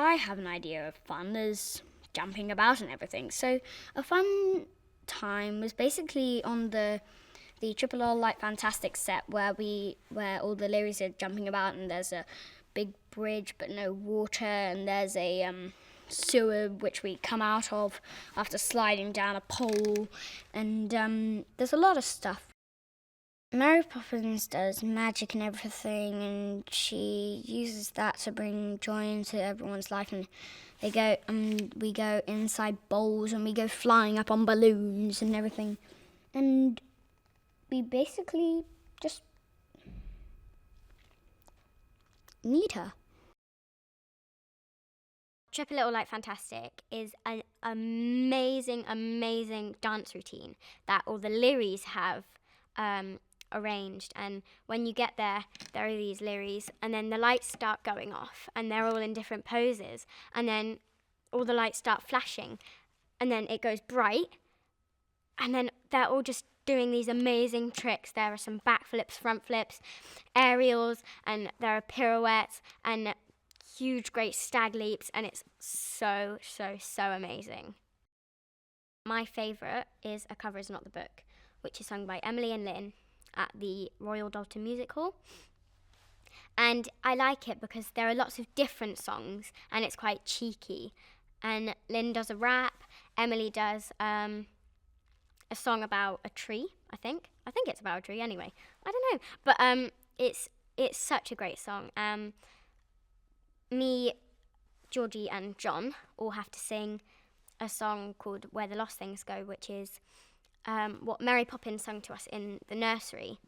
I have an idea of fun as jumping about and everything. So a fun time was basically on the Triple R Light Fantastic set where all the Learys are jumping about, and there's a big bridge but no water, and there's a sewer which we come out of after sliding down a pole, and there's a lot of stuff. Mary Poppins does magic and everything, and she uses that to bring joy into everyone's life, and we go inside bowls, and we go flying up on balloons and everything, and we basically just need her. Triple Little Light Fantastic is an amazing, amazing dance routine that all the Learys have arranged. And when you get there, there are these Learys, and then the lights start going off, and they're all in different poses, and then all the lights start flashing, and then it goes bright, and then they're all just doing these amazing tricks. There are some backflips, front flips, aerials, and there are pirouettes, and huge, great stag leaps, and it's so, so, so amazing. My favourite is A Cover Is Not the Book, which is sung by Emily and Lynn at the Royal Doulton Music Hall. And I like it because there are lots of different songs, and it's quite cheeky. And Lynn does a rap, Emily does a song about a tree, I think it's about a tree anyway, I don't know, but it's such a great song. Me, Georgie and John all have to sing a song called Where the Lost Things Go, which is what Mary Poppins sung to us in the nursery,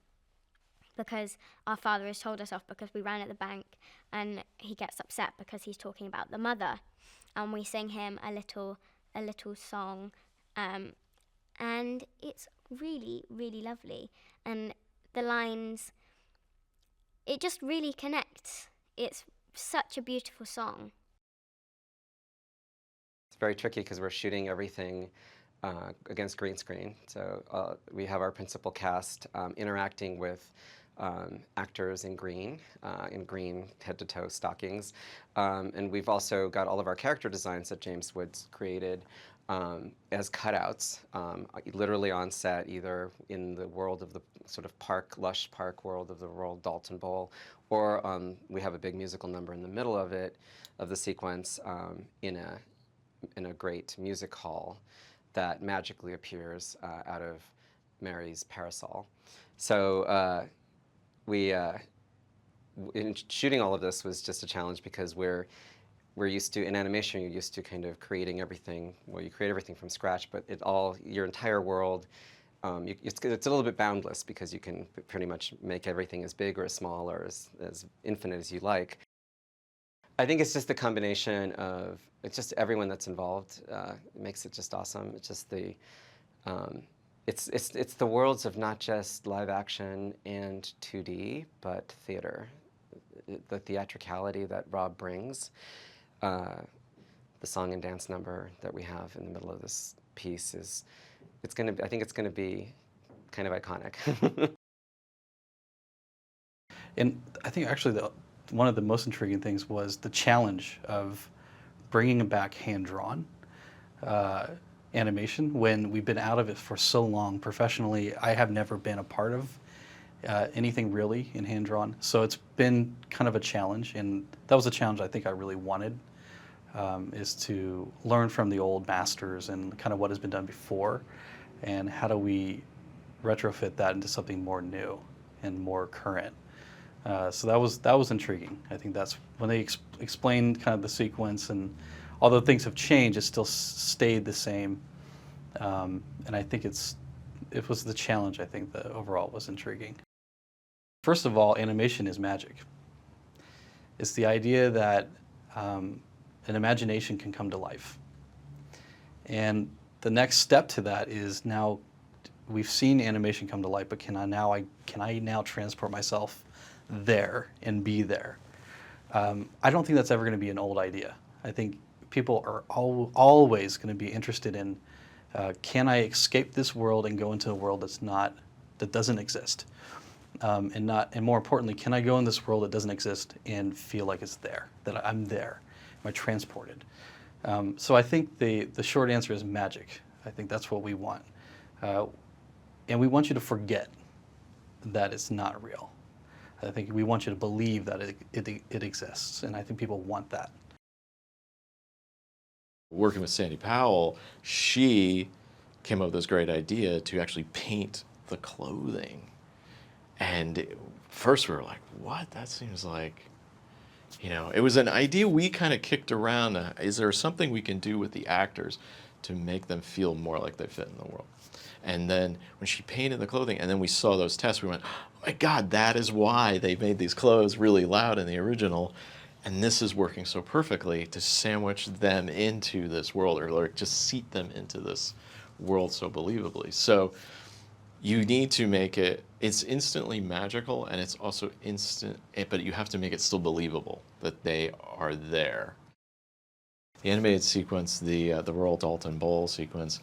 because our father has told us off because we ran at the bank, and he gets upset because he's talking about the mother, and we sing him a little song, and it's really, really lovely, and the lines, it just really connects. It's such a beautiful song. It's very tricky because we're shooting everything against green screen. So we have our principal cast interacting with actors in green head-to-toe stockings. And we've also got all of our character designs that James Woods created as cutouts, literally on set, either in the world of the sort of lush park world of the Royal Doulton Bowl, or we have a big musical number in the middle of it, of the sequence, in a great music hall that magically appears out of Mary's parasol. So in shooting all of this was just a challenge because we're used to, in animation, you're used to kind of creating everything. Well, you create everything from scratch, but your entire world, it's a little bit boundless because you can pretty much make everything as big or as small or as infinite as you like. I think it's just the combination of, it's just everyone that's involved makes it just awesome. It's just it's the worlds of not just live action and 2D, but theater. The theatricality that Rob brings. The song and dance number that we have in the middle of this piece I think it's gonna be kind of iconic. And I think actually one of the most intriguing things was the challenge of bringing back hand-drawn animation when we've been out of it for so long. Professionally, I have never been a part of anything really in hand-drawn, so it's been kind of a challenge, and that was a challenge I think I really wanted, is to learn from the old masters and kind of what has been done before, and how do we retrofit that into something more new and more current. So that was intriguing. I think that's when they explained kind of the sequence, and although things have changed, it still stayed the same. And I think it was the challenge. I think that overall was intriguing. First of all, animation is magic. It's the idea that an imagination can come to life. And the next step to that is, now we've seen animation come to life, but can I now transport myself there and be there? I don't think that's ever going to be an old idea. I think people are always going to be interested in, can I escape this world and go into a world that doesn't exist? And more importantly, can I go in this world that doesn't exist and feel like it's there, that I'm there? I transported? So I think the short answer is magic. I think that's what we want. And we want you to forget that it's not real. I think we want you to believe that it exists, and I think people want that. Working with Sandy Powell, she came up with this great idea to actually paint the clothing. And first we were like, what? That seems like, it was an idea we kind of kicked around. Is there something we can do with the actors to make them feel more like they fit in the world? And then when she painted the clothing, and then we saw those tests, we went, oh my God, that is why they made these clothes really loud in the original. And this is working so perfectly to sandwich them into this world, or just seat them into this world so believably. So you need to make it's instantly magical, and it's also instant, but you have to make it still believable that they are there. The animated sequence, the Royal Doulton Bowl sequence,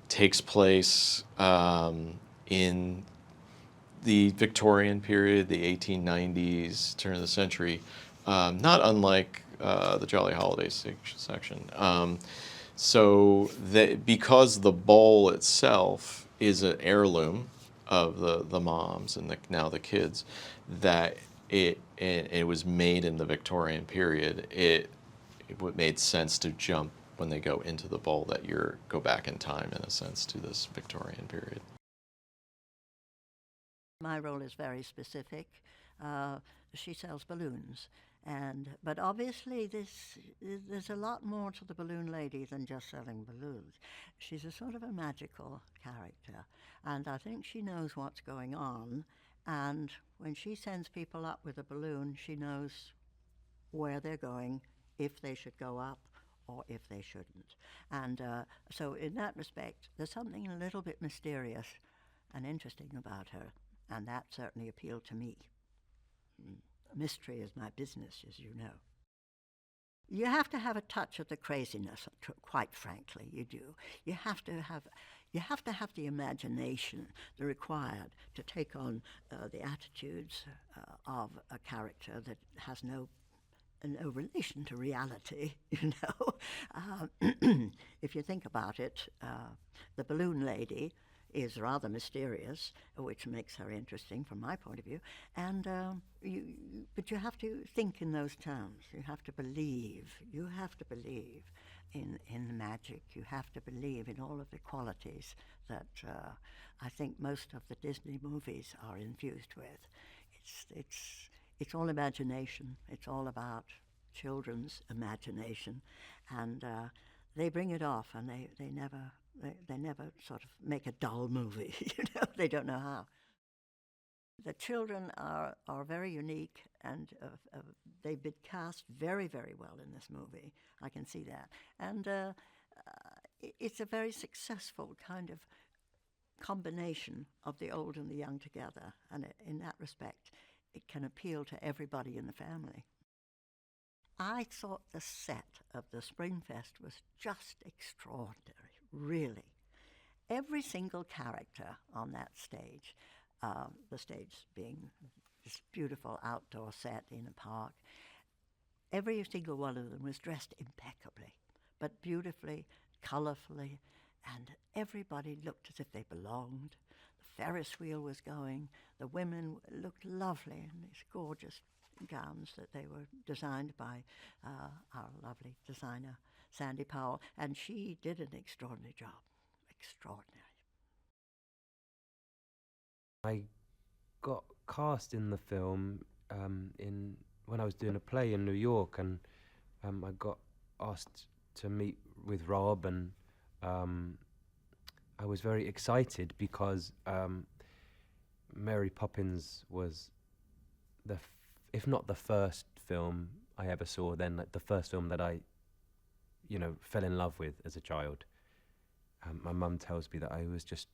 takes place in the Victorian period, the 1890s, turn of the century, not unlike the Jolly Holidays section. So because the bowl itself is an heirloom of the moms and now the kids, that it was made in the Victorian period, it made sense to jump when they go into the bowl, that go back in time, in a sense, to this Victorian period. My role is very specific. She sells balloons, but obviously there's a lot more to the balloon lady than just selling balloons. She's a sort of a magical character, and I think she knows what's going on, and when she sends people up with a balloon, she knows where they're going, if they should go up or if they shouldn't. And so in that respect, there's something a little bit mysterious and interesting about her, and that certainly appealed to me. Mystery is my business, as you know. You have to have a touch of the craziness, quite frankly, you do. You have to have the imagination required to take on the attitudes of a character that has no relation to reality, If you think about it, the balloon lady is rather mysterious, which makes her interesting from my point of view. And but you have to think in those terms. You have to believe. You have to believe in the magic. You have to believe in all of the qualities that I think most of the Disney movies are infused with. It's all imagination. It's all about children's imagination, and they bring it off, and they never sort of make a dull movie. They don't know how. The children are very unique, and they've been cast very, very well in this movie. I can see that, and it's a very successful kind of combination of the old and the young together, and in that respect, it can appeal to everybody in the family. I thought the set of the Springfest was just extraordinary, really. Every single character on that stage, the stage being this beautiful outdoor set in a park, every single one of them was dressed impeccably, but beautifully, colourfully, and everybody looked as if they belonged. The Ferris wheel was going. The women looked lovely in these gorgeous gowns that they were designed by our lovely designer, Sandy Powell, and she did an extraordinary job. Extraordinary. I got cast in the film when I was doing a play in New York, and I got asked to meet with Rob, and I was very excited because Mary Poppins was if not the first film I ever saw, then like the first film that I, fell in love with as a child. My mum tells me that I was just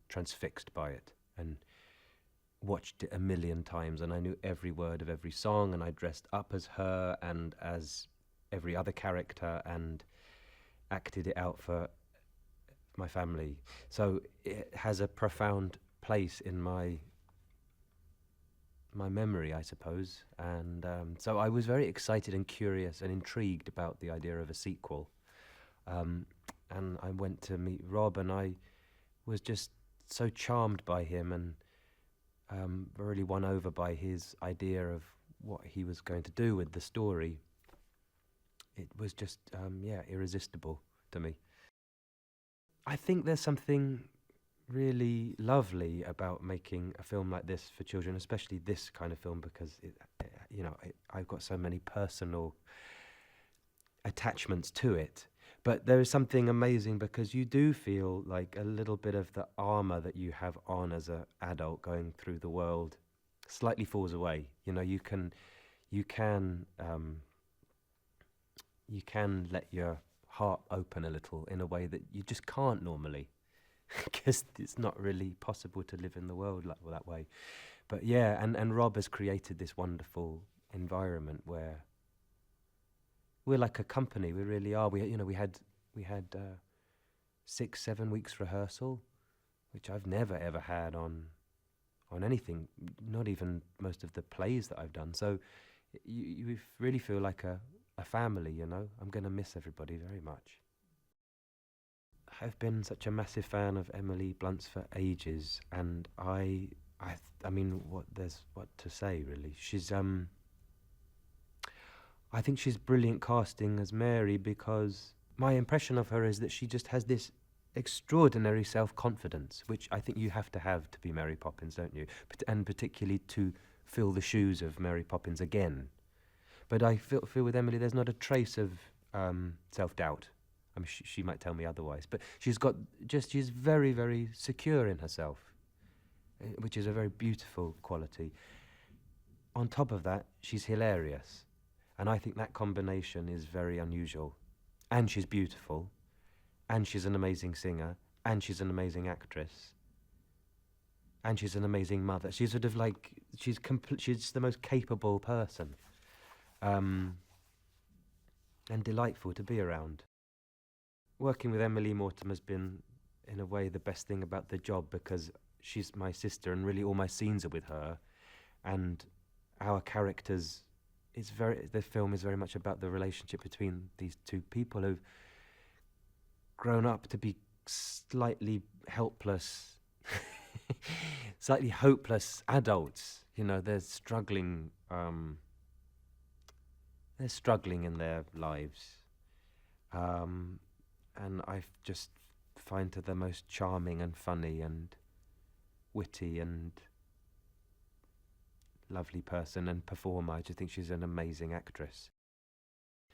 transfixed by it and watched it a million times, and I knew every word of every song, and I dressed up as her and as every other character and acted it out for my family. So it has a profound place in my my memory, I suppose. And so I was very excited and curious and intrigued about the idea of a sequel. And I went to meet Rob, and I was just so charmed by him and really won over by his idea of what he was going to do with the story. It was just, irresistible to me. I think there's something really lovely about making a film like this for children, especially this kind of film, because I've got so many personal attachments to it. But there is something amazing because you do feel like a little bit of the armor that you have on as an adult going through the world slightly falls away. You know, you can let your heart open a little in a way that you just can't normally, because it's not really possible to live in the world that way. But yeah, and Rob has created this wonderful environment where we're like a company. We really are. We had 6-7 weeks rehearsal, which I've never ever had on anything, not even most of the plays that I've done. So you really feel like a family, you know. I'm going to miss everybody very much. I've been such a massive fan of Emily Blunt's for ages, and I mean, what to say really? She's I think she's brilliant casting as Mary, because my impression of her is that she just has this extraordinary self-confidence, which I think you have to be Mary Poppins, don't you? And particularly to fill the shoes of Mary Poppins again. But I feel with Emily there's not a trace of self-doubt. I mean, she might tell me otherwise, but she's very, very secure in herself, which is a very beautiful quality. On top of that, she's hilarious. And I think that combination is very unusual. And she's beautiful, and she's an amazing singer, and she's an amazing actress, and she's an amazing mother. She's sort of like, she's the most capable person, and delightful to be around. Working with Emily Mortimer has been, in a way, the best thing about the job, because she's my sister, and really all my scenes are with her, and our characters. The film is very much about the relationship between these two people who've grown up to be slightly helpless, slightly hopeless adults. You know, they're struggling in their lives. And I just find her the most charming and funny and witty and lovely person and performer. I just think she's an amazing actress.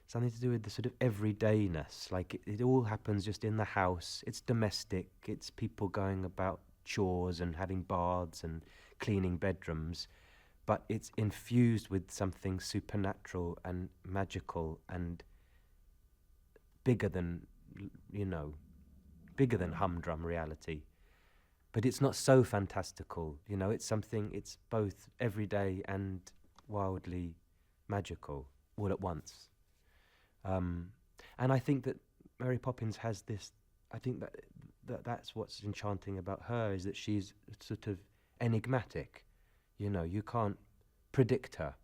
Something to do with the sort of everydayness, like it all happens just in the house. It's domestic, it's people going about chores and having baths and cleaning bedrooms, but it's infused with something supernatural and magical and bigger than humdrum reality. But it's not so fantastical, you know, it's both everyday and wildly magical all at once. And I think that Mary Poppins has this, I think that's what's enchanting about her, is that she's sort of enigmatic. You know, you can't predict her.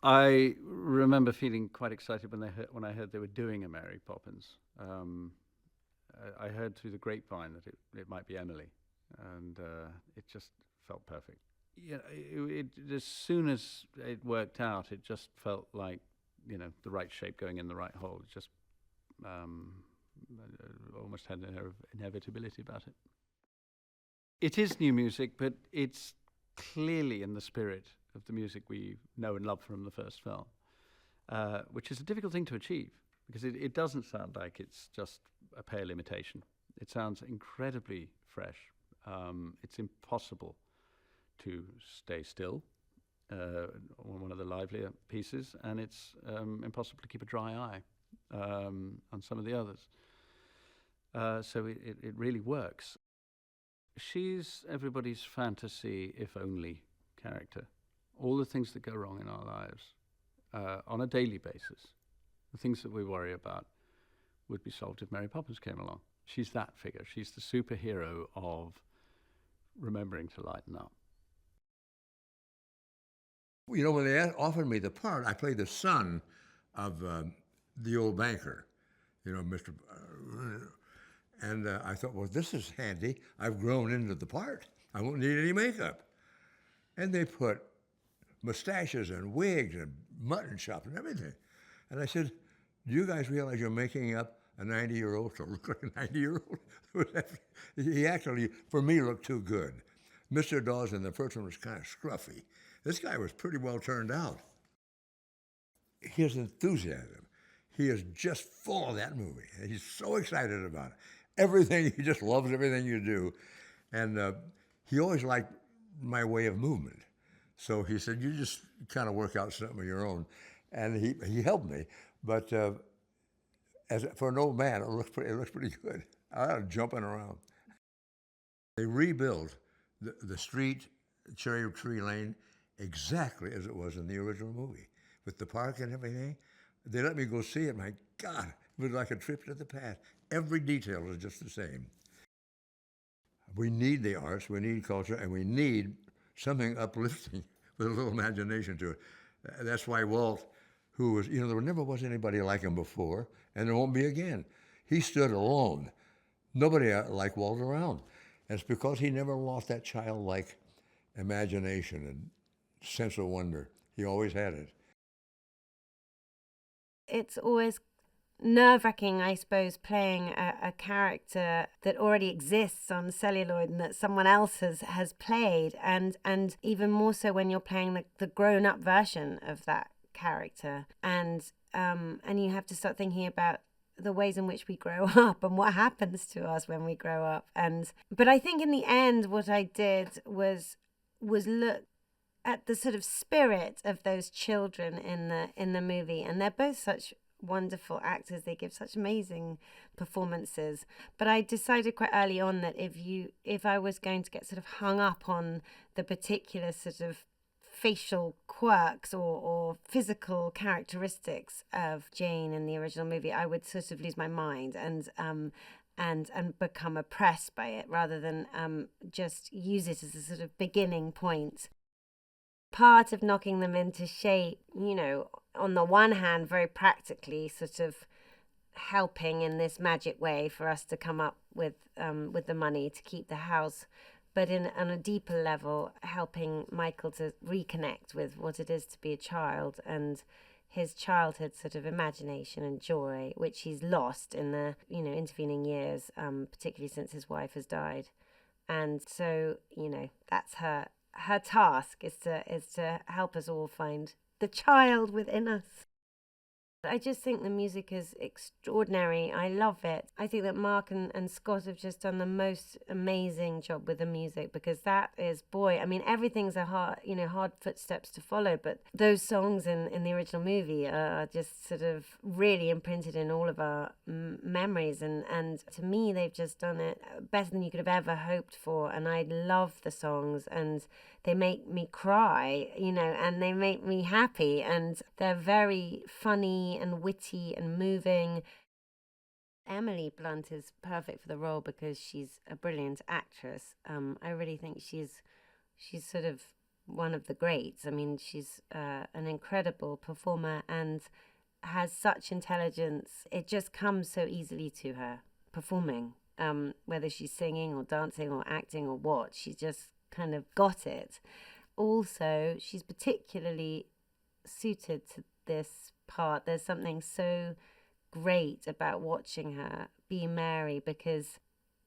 I remember feeling quite excited when I heard they were doing a Mary Poppins. I heard through the grapevine that it might be Emily, and it just felt perfect. Yeah, as soon as it worked out, it just felt like, you know, the right shape going in the right hole. It just almost had an air of inevitability about it. It is new music, but it's clearly in the spirit of the music we know and love from the first film, which is a difficult thing to achieve, because it doesn't sound like it's just a pale imitation. It sounds incredibly fresh. It's impossible to stay still on one of the livelier pieces, and it's impossible to keep a dry eye on some of the others. So it really works. She's everybody's fantasy, if only, character. All the things that go wrong in our lives on a daily basis, the things that we worry about, would be solved if Mary Poppins came along. She's that figure. She's the superhero of remembering to lighten up. You know, when they offered me the part, I played the son of the old banker, you know, Mr. And I thought, well, this is handy. I've grown into the part. I won't need any makeup. And they put mustaches and wigs and mutton chops and everything. And I said, do you guys realize you're making up a 90-year-old to look like a 90-year-old? He actually, for me, looked too good. Mr. Dawson, the first one, was kind of scruffy. This guy was pretty well turned out. His enthusiasm, he is just full of that movie. He's so excited about it. Everything, he just loves everything you do. And he always liked my way of movement. So he said, you just kind of work out something of your own. And he helped me. But for an old man, it looks pretty good. I was jumping around. They rebuilt the street, Cherry Tree Lane, exactly as it was in the original movie, with the park and everything. They let me go see it. My God, it was like a trip to the past. Every detail is just the same. We need the arts, we need culture, and we need something uplifting with a little imagination to it. That's why Walt, who was, you know, there never was anybody like him before, and there won't be again. He stood alone. Nobody like Walt around. And it's because he never lost that childlike imagination and sense of wonder. He always had it. It's always nerve-wracking, I suppose, playing a character that already exists on celluloid and that someone else has played, and even more so when you're playing the grown-up version of that character, and you have to start thinking about the ways in which we grow up and what happens to us when we grow up. But I think in the end, what I did was look at the sort of spirit of those children in the movie, and they're both such wonderful actors. They give such amazing performances. But I decided quite early on that if I was going to get sort of hung up on the particular sort of facial quirks or physical characteristics of Jane in the original movie, I would sort of lose my mind and become oppressed by it, rather than just use it as a sort of beginning point. Part of knocking them into shape, you know, on the one hand, very practically sort of helping in this magic way for us to come up with the money to keep the house, but on a deeper level, helping Michael to reconnect with what it is to be a child and his childhood sort of imagination and joy, which he's lost in the, you know, intervening years, particularly since his wife has died. And so, you know, that's her task is to help us all find the child within us. I just think the music is extraordinary. I love it. I think that Marc and Scott have just done the most amazing job with the music, because that is, boy, I mean, everything's a hard footsteps to follow, but those songs in the original movie are just sort of really imprinted in all of our memories, and to me, they've just done it better than you could have ever hoped for, and I love the songs, and they make me cry, you know, and they make me happy, and they're very funny and witty and moving. Emily Blunt is perfect for the role because she's a brilliant actress. I really think she's sort of one of the greats. I mean, she's an incredible performer and has such intelligence. It just comes so easily to her performing, whether she's singing or dancing or acting or what. She just kind of got it. Also, she's particularly suited to this part. There's something so great about watching her be Mary, because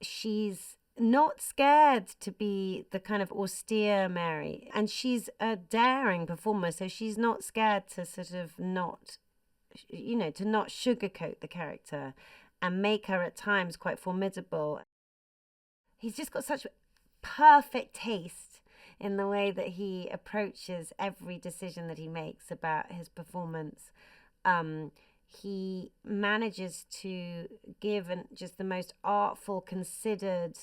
she's not scared to be the kind of austere Mary, and she's a daring performer, so she's not scared to sort of not, you know, to not sugarcoat the character and make her at times quite formidable. He's just got such perfect taste in the way that he approaches every decision that he makes about his performance. He manages to give just the most artful, considered,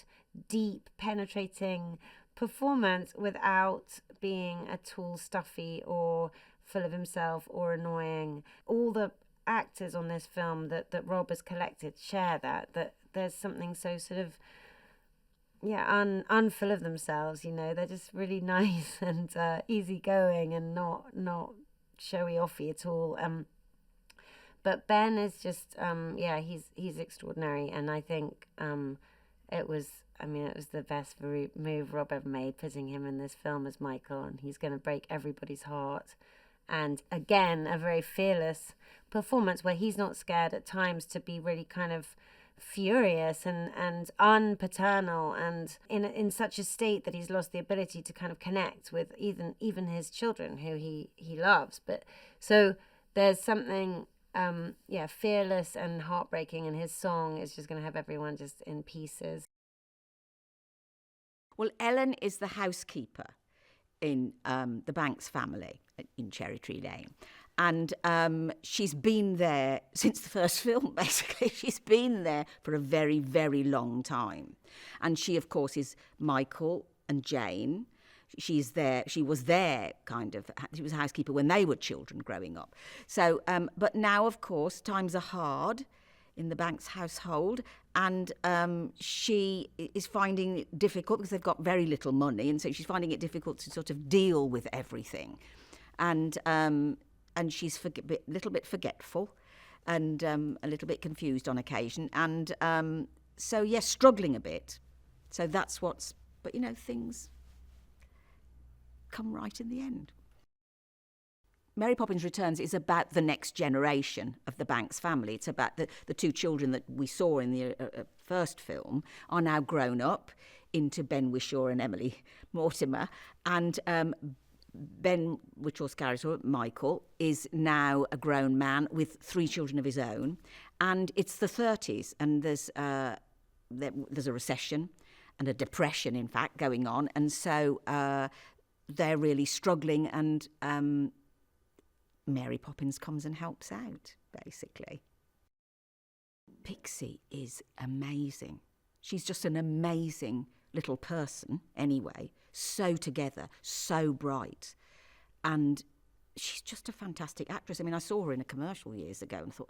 deep, penetrating performance without being at all stuffy or full of himself or annoying. All the actors on this film that Rob has collected share that there's something so sort of unfull of themselves. They're just really nice and easygoing and not showy offy at all. But Ben is just he's extraordinary, and I think it was the best move Rob ever made, putting him in this film as Michael, and he's going to break everybody's heart. And again, a very fearless performance where he's not scared at times to be really kind of furious and unpaternal, and in such a state that he's lost the ability to kind of connect with even his children, who he loves. But so there's something fearless and heartbreaking, and his song is just going to have everyone just in pieces. Well, Ellen is the housekeeper in the Banks family in Cherry Tree Lane. And she's been there since the first film, basically. She's been there for a very, very long time. And she, of course, is Michael and Jane. She was there, she was a housekeeper when they were children growing up. So, but now, of course, times are hard in the Banks household, and she is finding it difficult because they've got very little money, and so she's finding it difficult to sort of deal with everything. And she's a little bit forgetful and a little bit confused on occasion. And so, yes, struggling a bit. So that's but things come right in the end. Mary Poppins Returns is about the next generation of the Banks family. It's about the two children that we saw in the first film are now grown up into Ben Whishaw and Emily Mortimer. And Ben Wishaw's character, Michael, is now a grown man with 3 children of his own. And it's the 30s, and there's a recession and a depression, in fact, going on. And so they're really struggling, and Mary Poppins comes and helps out, basically. Pixie is amazing. She's just an amazing little person, anyway. So together, so bright. And she's just a fantastic actress. I mean, I saw her in a commercial years ago and thought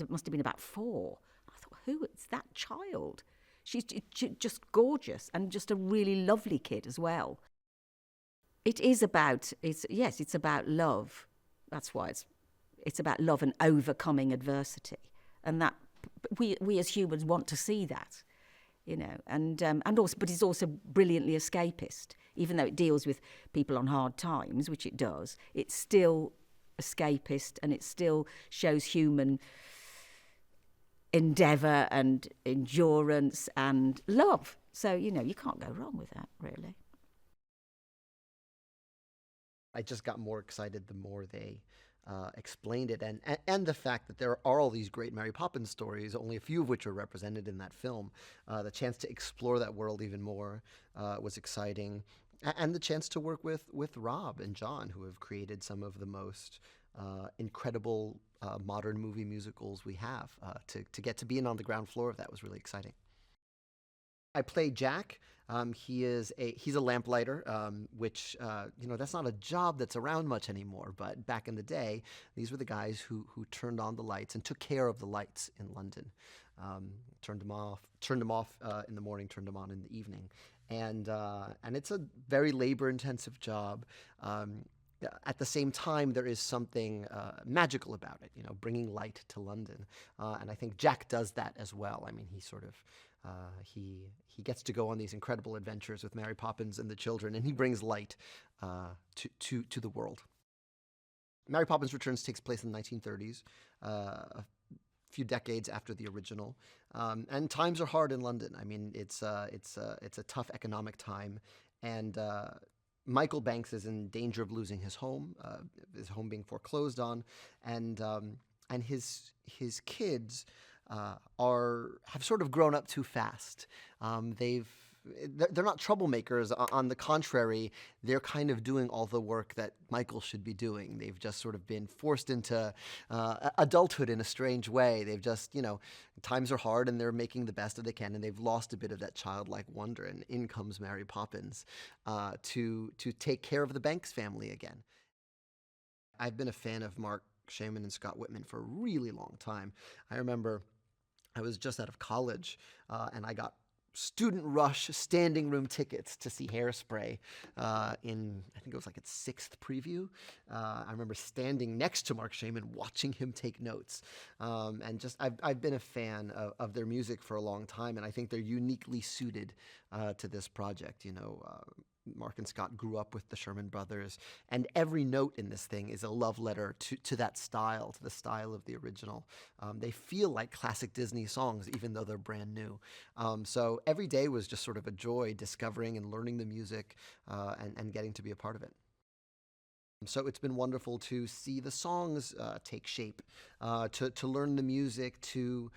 must have been about 4. I thought, who is that child? She's just gorgeous, and just a really lovely kid as well. It's about love. That's why it's about love and overcoming adversity, and that we as humans want to see that, and also, but it's also brilliantly escapist. Even though it deals with people on hard times, which it does, it's still escapist, and it still shows human endeavour and endurance and love. So you can't go wrong with that, really. I just got more excited the more they explained it, and the fact that there are all these great Mary Poppins stories, only a few of which are represented in that film. The chance to explore that world even more was exciting, and the chance to work with Rob and John, who have created some of the most incredible modern movie musicals we have. To get to be in on the ground floor of that was really exciting. I played Jack. He's a lamplighter, which that's not a job that's around much anymore. But back in the day, these were the guys who turned on the lights and took care of the lights in London. Turned them off in the morning, turned them on in the evening, and it's a very labor-intensive job. At the same time, there is something magical about it, bringing light to London, and I think Jack does that as well. I mean, he sort of he gets to go on these incredible adventures with Mary Poppins and the children, and he brings light to the world. Mary Poppins Returns takes place in the 1930s, a few decades after the original, and times are hard in London. I mean, it's a tough economic time, and Michael Banks is in danger of losing his home being foreclosed on, and his kids have sort of grown up too fast. They're not troublemakers. On the contrary, they're kind of doing all the work that Michael should be doing. They've just sort of been forced into adulthood in a strange way. They've just, times are hard and they're making the best that they can, and they've lost a bit of that childlike wonder. And in comes Mary Poppins to take care of the Banks family again. I've been a fan of Marc, Shaiman, and Scott Wittman for a really long time. I remember I was just out of college, and I got student rush standing room tickets to see Hairspray in, I think it was like its 6th preview. I remember standing next to Marc Shaiman watching him take notes. And just, I've been a fan of their music for a long time, and I think they're uniquely suited to this project. You know, Marc and Scott grew up with the Sherman Brothers, and every note in this thing is a love letter to that style, to the style of the original. They feel like classic Disney songs, even though they're brand new. So every day was just sort of a joy discovering and learning the music and getting to be a part of it. So it's been wonderful to see the songs take shape, to learn the music, to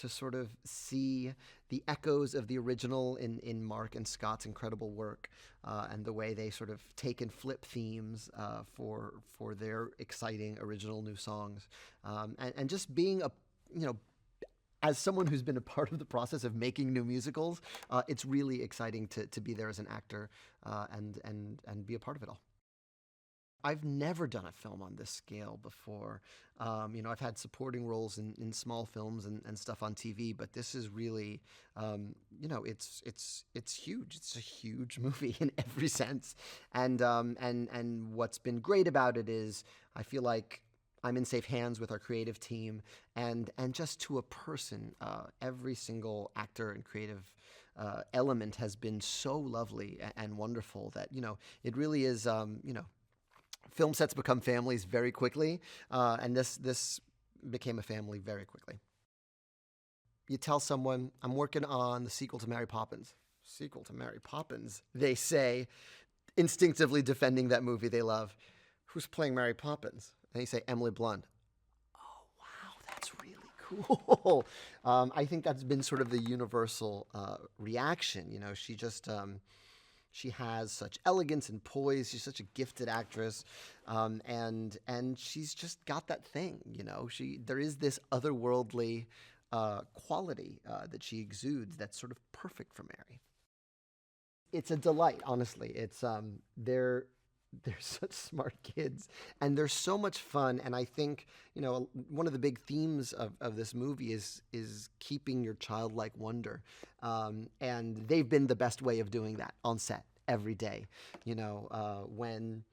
sort of see the echoes of the original in Marc and Scott's incredible work, and the way they sort of take and flip themes for their exciting original new songs, and just being as someone who's been a part of the process of making new musicals, it's really exciting to be there as an actor and be a part of it all. I've never done a film on this scale before. I've had supporting roles in small films and stuff on TV, but this is really, it's huge. It's a huge movie in every sense. And what's been great about it is I feel like I'm in safe hands with our creative team, and just to a person, every single actor and creative element has been so lovely and wonderful that, it really is, film sets become families very quickly, and this became a family very quickly. You tell someone, I'm working on the sequel to Mary Poppins. Sequel to Mary Poppins, they say, instinctively defending that movie they love. Who's playing Mary Poppins? And you say, Emily Blunt. Oh, wow, that's really cool. I think that's been sort of the universal reaction. She just... She has such elegance and poise. She's such a gifted actress, and she's just got that thing. There is this otherworldly quality that she exudes that's sort of perfect for Mary. It's a delight, honestly. It's they're such smart kids, and they're so much fun. And I think one of the big themes of this movie is keeping your childlike wonder, and they've been the best way of doing that on set every day. When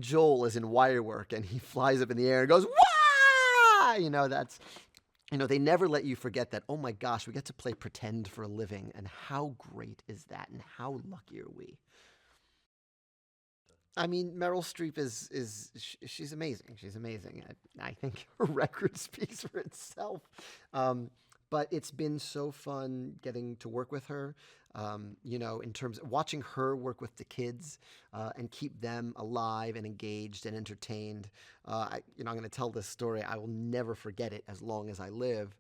Joel is in wire work and he flies up in the air and goes wah, that's. They never let you forget that, oh my gosh, we get to play pretend for a living, and how great is that, and how lucky are we? I mean, Meryl Streep she's amazing. She's amazing. I think her record speaks for itself. But it's been so fun getting to work with her, in terms of watching her work with the kids and keep them alive and engaged and entertained. I'm going to tell this story. I will never forget it as long as I live.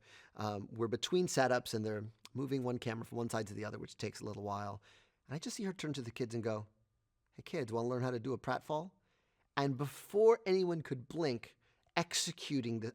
We're between setups, and they're moving one camera from one side to the other, which takes a little while. And I just see her turn to the kids and go, hey, kids, want to learn how to do a pratfall? And before anyone could blink, executing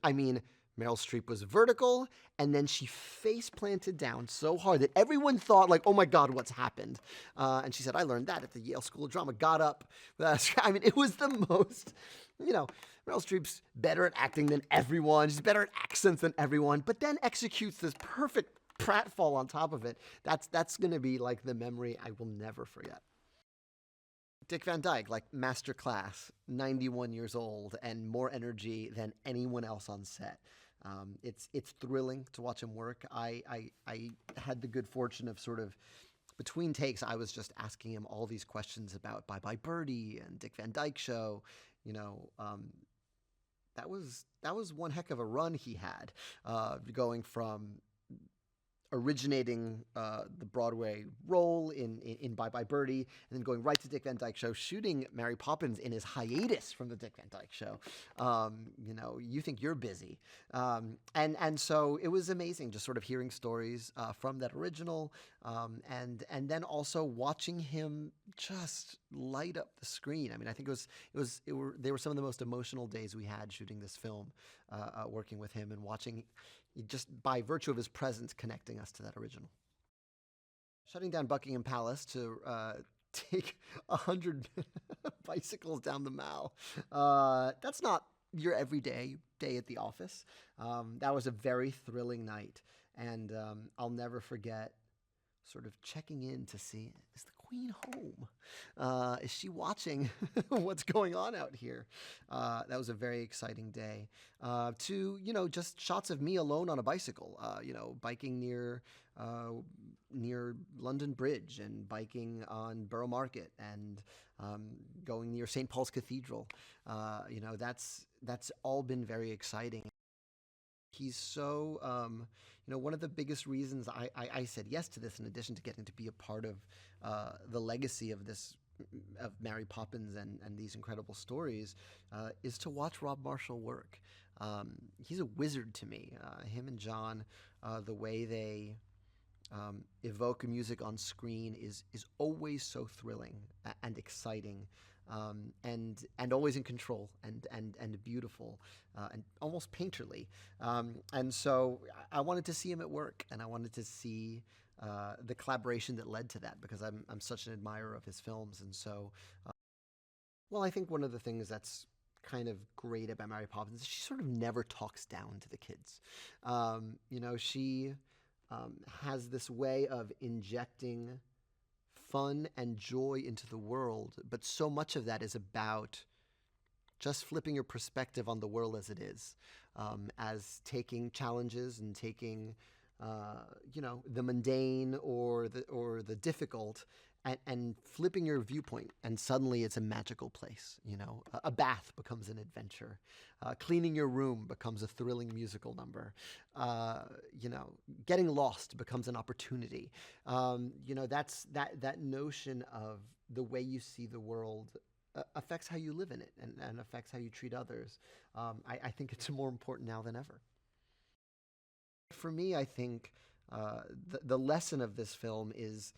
Meryl Streep was vertical, and then she face planted down so hard that everyone thought, like, oh my God, what's happened? And she said, I learned that at the Yale School of Drama, got up. It was the most, Meryl Streep's better at acting than everyone. She's better at accents than everyone, but then executes this perfect pratfall on top of it. That's going to be like the memory I will never forget. Dick Van Dyke, like masterclass, 91 years old, and more energy than anyone else on set. It's thrilling to watch him work. I had the good fortune of sort of, between takes, I was just asking him all these questions about Bye Bye Birdie and Dick Van Dyke Show. That was one heck of a run he had, going from originating the Broadway role in Bye Bye Birdie, and then going right to Dick Van Dyke Show, shooting Mary Poppins in his hiatus from the Dick Van Dyke Show. You think you're busy. And so it was amazing just sort of hearing stories from that original, and then also watching him just light up the screen. I think they were some of the most emotional days we had shooting this film, working with him and watching, just by virtue of his presence, connecting us to that original. Shutting down Buckingham Palace to take 100 bicycles down the Mall. That's not your everyday day at the office. That was a very thrilling night. And I'll never forget sort of checking in to see, is the Queen home? Is she watching what's going on out here? That was a very exciting day. To, just shots of me alone on a bicycle, biking near London Bridge and biking on Borough Market and going near St. Paul's Cathedral. That's all been very exciting. He's so, one of the biggest reasons I said yes to this, in addition to getting to be a part of the legacy of Mary Poppins and these incredible stories, is to watch Rob Marshall work. He's a wizard to me. Him and John, the way they evoke music on screen is always so thrilling and exciting. And always in control and beautiful and almost painterly. And so I wanted to see him at work, and I wanted to see the collaboration that led to that, because I'm such an admirer of his films. And so, I think one of the things that's kind of great about Mary Poppins is she sort of never talks down to the kids. She has this way of injecting fun and joy into the world, but so much of that is about just flipping your perspective on the world as it is, as taking challenges and taking, the mundane or the difficult, and flipping your viewpoint, and suddenly it's a magical place. A bath becomes an adventure, cleaning your room becomes a thrilling musical number, getting lost becomes an opportunity. That's that notion of the way you see the world affects how you live in it and affects how you treat others. I think it's more important now than ever. For me, I think the lesson of this film is,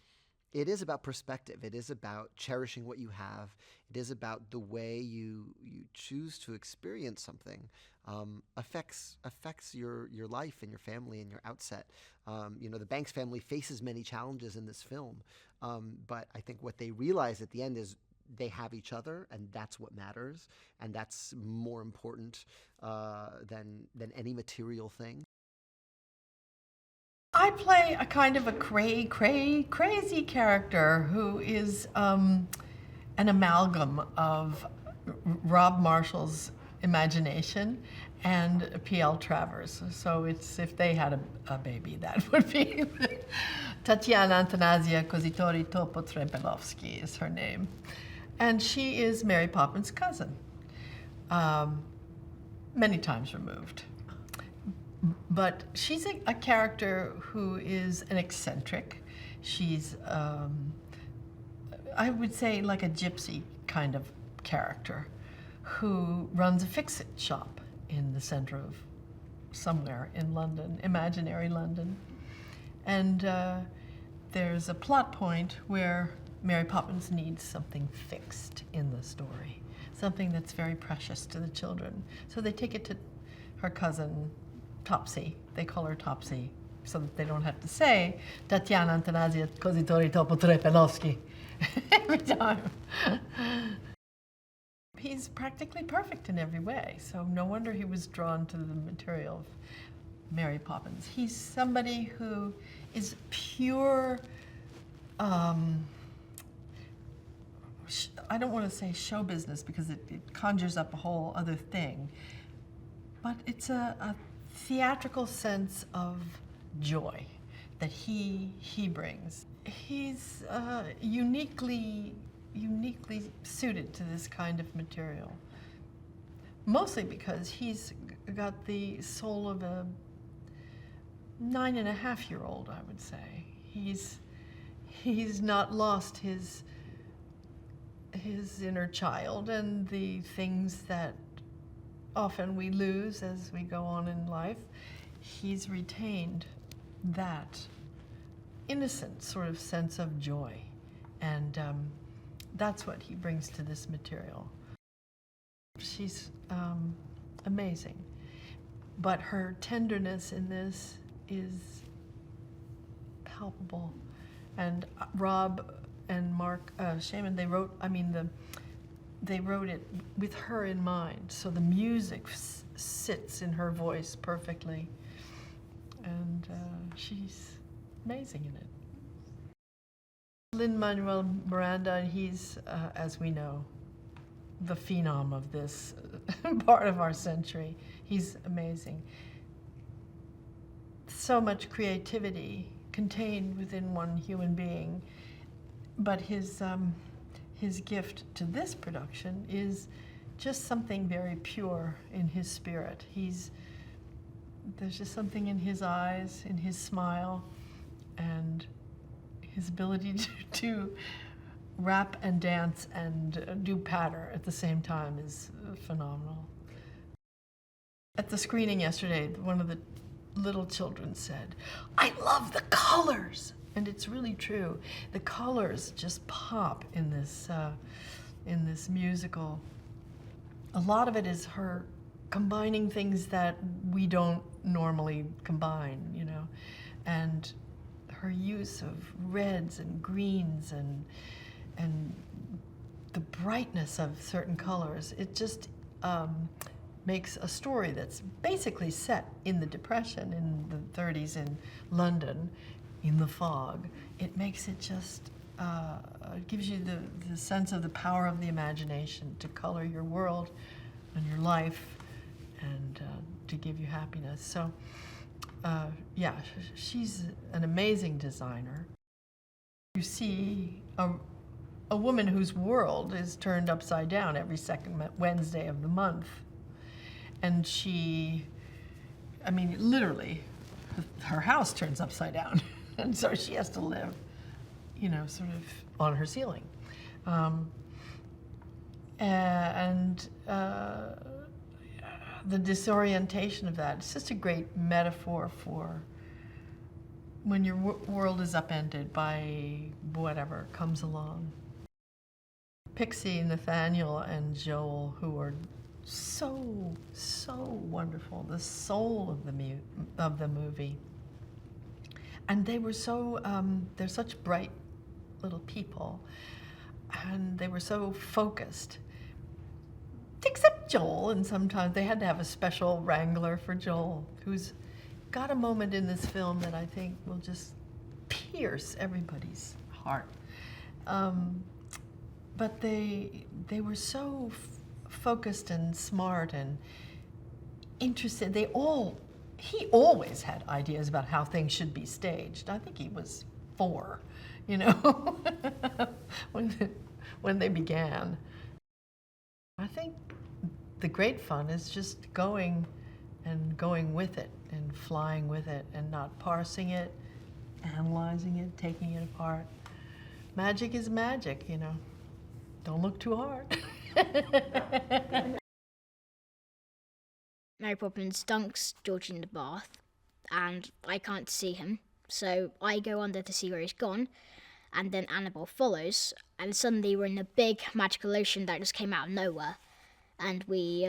it is about perspective. It is about cherishing what you have. It is about the way you choose to experience something affects your life and your family and your outset. The Banks family faces many challenges in this film, but I think what they realize at the end is they have each other, and that's what matters, and that's more important than any material thing. I play a kind of a crazy character who is an amalgam of Rob Marshall's imagination and P.L. Travers. So it's, if they had a baby, that would be Tatiana Antanasia Kozitori Topo-Trepelovsky is her name. And she is Mary Poppins' cousin, many times removed. But she's a character who is an eccentric. She's, I would say, like a gypsy kind of character who runs a fix-it shop in the center of somewhere in London, imaginary London. And there's a plot point where Mary Poppins needs something fixed in the story, something that's very precious to the children. So they take it to her cousin, Topsy. They call her Topsy so that they don't have to say Tatiana Antanasia Kozitori Topo-Trepelovsky every time. He's practically perfect in every way, so no wonder he was drawn to the material of Mary Poppins. He's somebody who is pure, I don't want to say show business because it conjures up a whole other thing, but it's a theatrical sense of joy that he brings. He's uniquely suited to this kind of material, mostly because he's got the soul of a 9.5-year-old, I would say. He's not lost his inner child and the things that often we lose as we go on in life. He's retained that innocent sort of sense of joy, and that's what he brings to this material. She's amazing, but her tenderness in this is palpable. And Rob and Marc, Shaiman, they wrote it with her in mind, so the music sits in her voice perfectly. and she's amazing in it. Lin-Manuel Miranda, he's, as we know, the phenom of this part of our century. He's amazing. So much creativity contained within one human being, but his gift to this production is just something very pure in his spirit. There's just something in his eyes, in his smile, and his ability to rap and dance and do patter at the same time is phenomenal. At the screening yesterday, one of the little children said, "I love the colors," and it's really true. The colors just pop in this musical. A lot of it is her combining things that we don't normally combine, you know, and her use of reds and greens and the brightness of certain colors. It just makes a story that's basically set in the Depression in the 30s in London, in the fog. It makes it just, it gives you the sense of the power of the imagination to color your world and your life and to give you happiness. So, yeah, she's an amazing designer. You see a woman whose world is turned upside down every second Wednesday of the month. And she, I mean, literally, her house turns upside down. And so she has to live, you know, sort of on her ceiling. The disorientation of that, it's just a great metaphor for when your world is upended by whatever comes along. Pixie, Nathaniel, and Joel, who are so wonderful, the soul of the movie. And they were so, they're such bright little people, and they were so focused. Except Joel, and sometimes they had to have a special wrangler for Joel, who's got a moment in this film that I think will just pierce everybody's heart. But they were so focused and smart and interested. He always had ideas about how things should be staged. I think he was 4, you know, when they began. I think the great fun is just going with it and flying with it and not parsing it, analyzing it, taking it apart. Magic is magic, you know. Don't look too hard. Mary Poppins dunks George in the bath, and I can't see him, so I go under to see where he's gone, and then Annabelle follows, and suddenly we're in a big magical ocean that just came out of nowhere, and we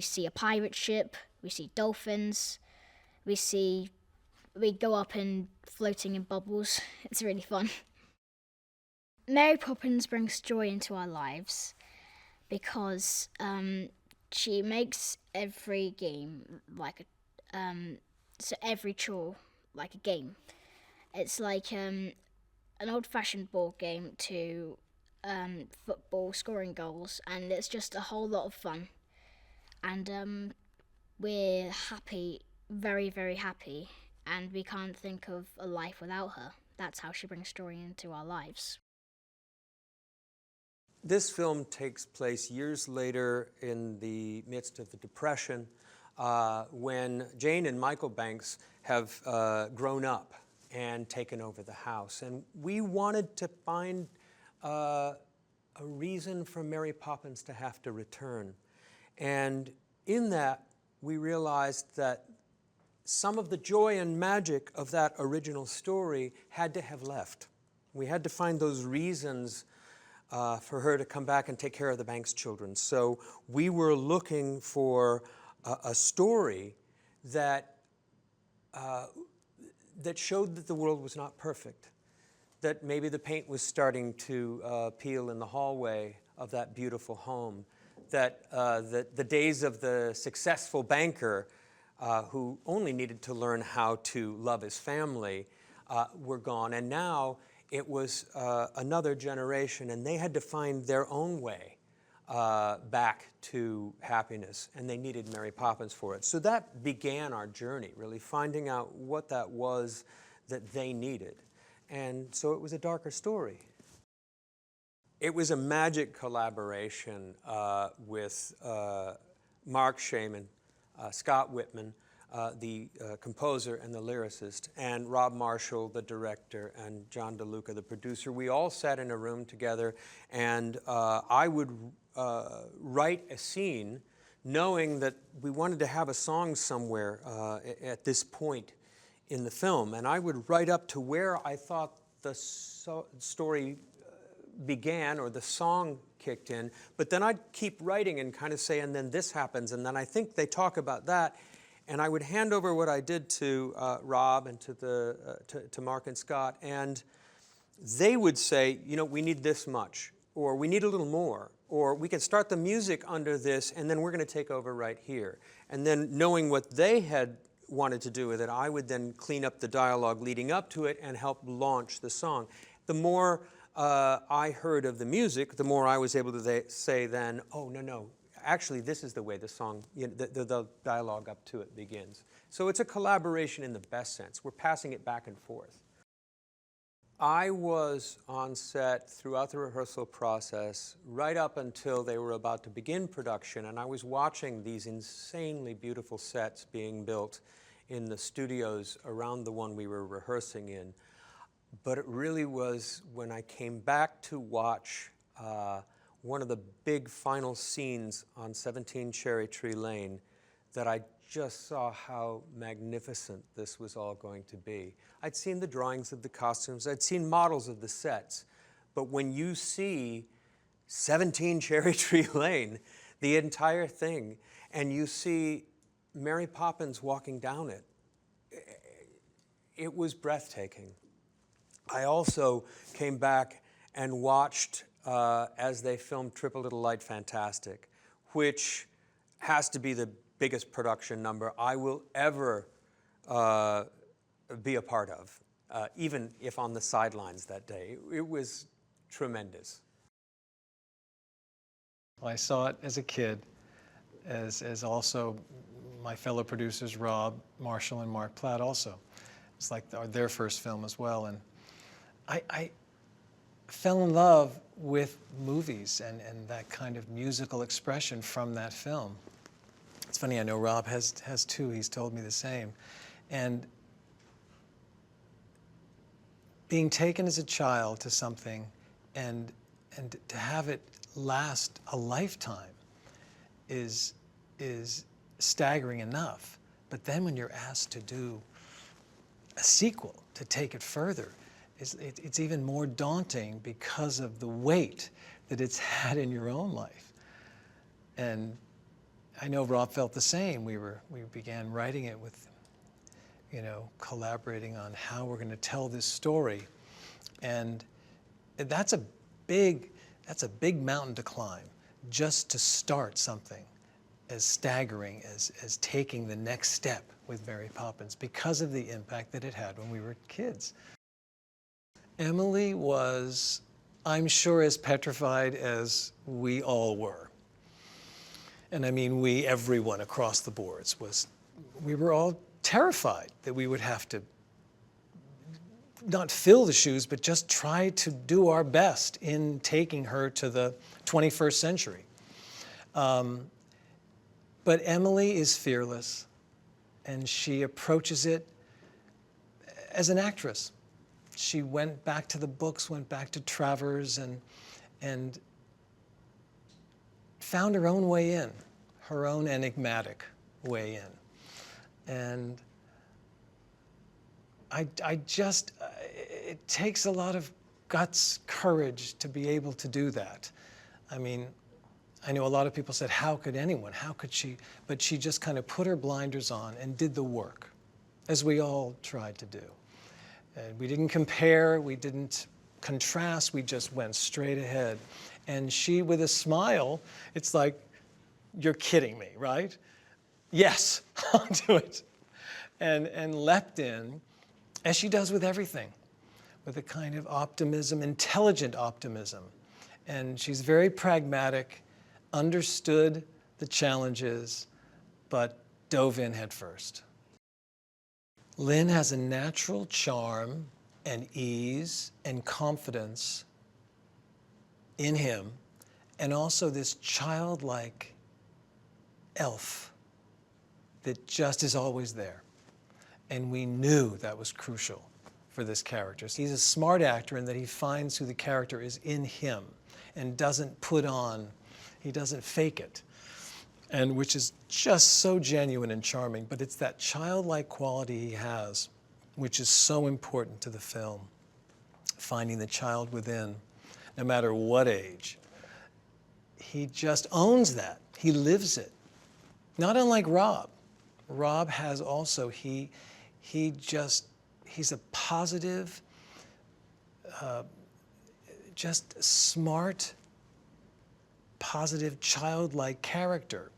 see a pirate ship, we see dolphins, we go up and floating in bubbles. It's really fun. Mary Poppins brings joy into our lives because she makes every game like every chore like a game. It's like an old-fashioned board game to football, scoring goals, and it's just a whole lot of fun. And we're happy, very, very happy, and we can't think of a life without her. That's how she brings joy into our lives. This film takes place years later in the midst of the Depression, when Jane and Michael Banks have grown up and taken over the house. And we wanted to find a reason for Mary Poppins to have to return. And in that, we realized that some of the joy and magic of that original story had to have left. We had to find those reasons for her to come back and take care of the Banks children. So we were looking for a story that showed that the world was not perfect, that maybe the paint was starting to peel in the hallway of that beautiful home, that the days of the successful banker who only needed to learn how to love his family, were gone. And now it was another generation, and they had to find their own way back to happiness, and they needed Mary Poppins for it. So that began our journey, really finding out what that was that they needed. And so it was a darker story. It was a magic collaboration with Marc, Shaiman, Scott Whitman, the composer and the lyricist, and Rob Marshall, the director, and John DeLuca, the producer. We all sat in a room together, and I would write a scene knowing that we wanted to have a song somewhere at this point in the film. And I would write up to where I thought the story began or the song kicked in, but then I'd keep writing and kind of say, and then this happens, and then I think they talk about that. And I would hand over what I did to Rob and to Marc and Scott, and they would say, you know, we need this much, or we need a little more, or we can start the music under this, and then we're going to take over right here. And then knowing what they had wanted to do with it, I would then clean up the dialogue leading up to it and help launch the song. The more I heard of the music, the more I was able to say then, oh, no, actually, this is the way the song, you know, the dialogue up to it begins. So it's a collaboration in the best sense. We're passing it back and forth. I was on set throughout the rehearsal process, right up until they were about to begin production, and I was watching these insanely beautiful sets being built in the studios around the one we were rehearsing in. But it really was when I came back to watch one of the big final scenes on 17 Cherry Tree Lane that I just saw how magnificent this was all going to be. I'd seen the drawings of the costumes, I'd seen models of the sets, but when you see 17 Cherry Tree Lane, the entire thing, and you see Mary Poppins walking down it, it was breathtaking. I also came back and watched as they filmed Triple Little Light Fantastic, which has to be the biggest production number I will ever be a part of, even if on the sidelines that day. It was tremendous. Well, I saw it as a kid, as also my fellow producers, Rob Marshall and Marc Platt also. It's like their first film as well. And I fell in love with movies and that kind of musical expression from that film. It's funny, I know Rob has too. He's told me the same. And being taken as a child to something and to have it last a lifetime is staggering enough. But then when you're asked to do a sequel, to take it further, it's even more daunting because of the weight that it's had in your own life. And I know Rob felt the same. We began writing it with, collaborating on how we're going to tell this story. And that's a big mountain to climb, just to start something as staggering as taking the next step with Mary Poppins because of the impact that it had when we were kids. Emily was, I'm sure, as petrified as we all were. And I mean everyone across the boards we were all terrified that we would have to not fill the shoes, but just try to do our best in taking her to the 21st century. But Emily is fearless, and she approaches it as an actress. She went back to the books, went back to Travers, and found her own way in, her own enigmatic way in. And it takes a lot of guts, courage to be able to do that. I mean, I know a lot of people said, how could anyone, how could she? But she just kind of put her blinders on and did the work, as we all tried to do. And we didn't compare, we didn't contrast, we just went straight ahead. And she, with a smile, it's like, you're kidding me, right? yes, I'll do it, and leapt in, as she does with everything, with a kind of optimism, intelligent optimism. And she's very pragmatic, understood the challenges, but dove in head first. Lin has a natural charm and ease and confidence in him, and also this childlike elf that just is always there. And we knew that was crucial for this character. He's a smart actor in that he finds who the character is in him and doesn't put on, he doesn't fake it. And which is just so genuine and charming, but it's that childlike quality he has, which is so important to the film. Finding the child within, no matter what age. He just owns that. He lives it. Not unlike Rob. Rob has also, he's a positive, just smart, positive, childlike character.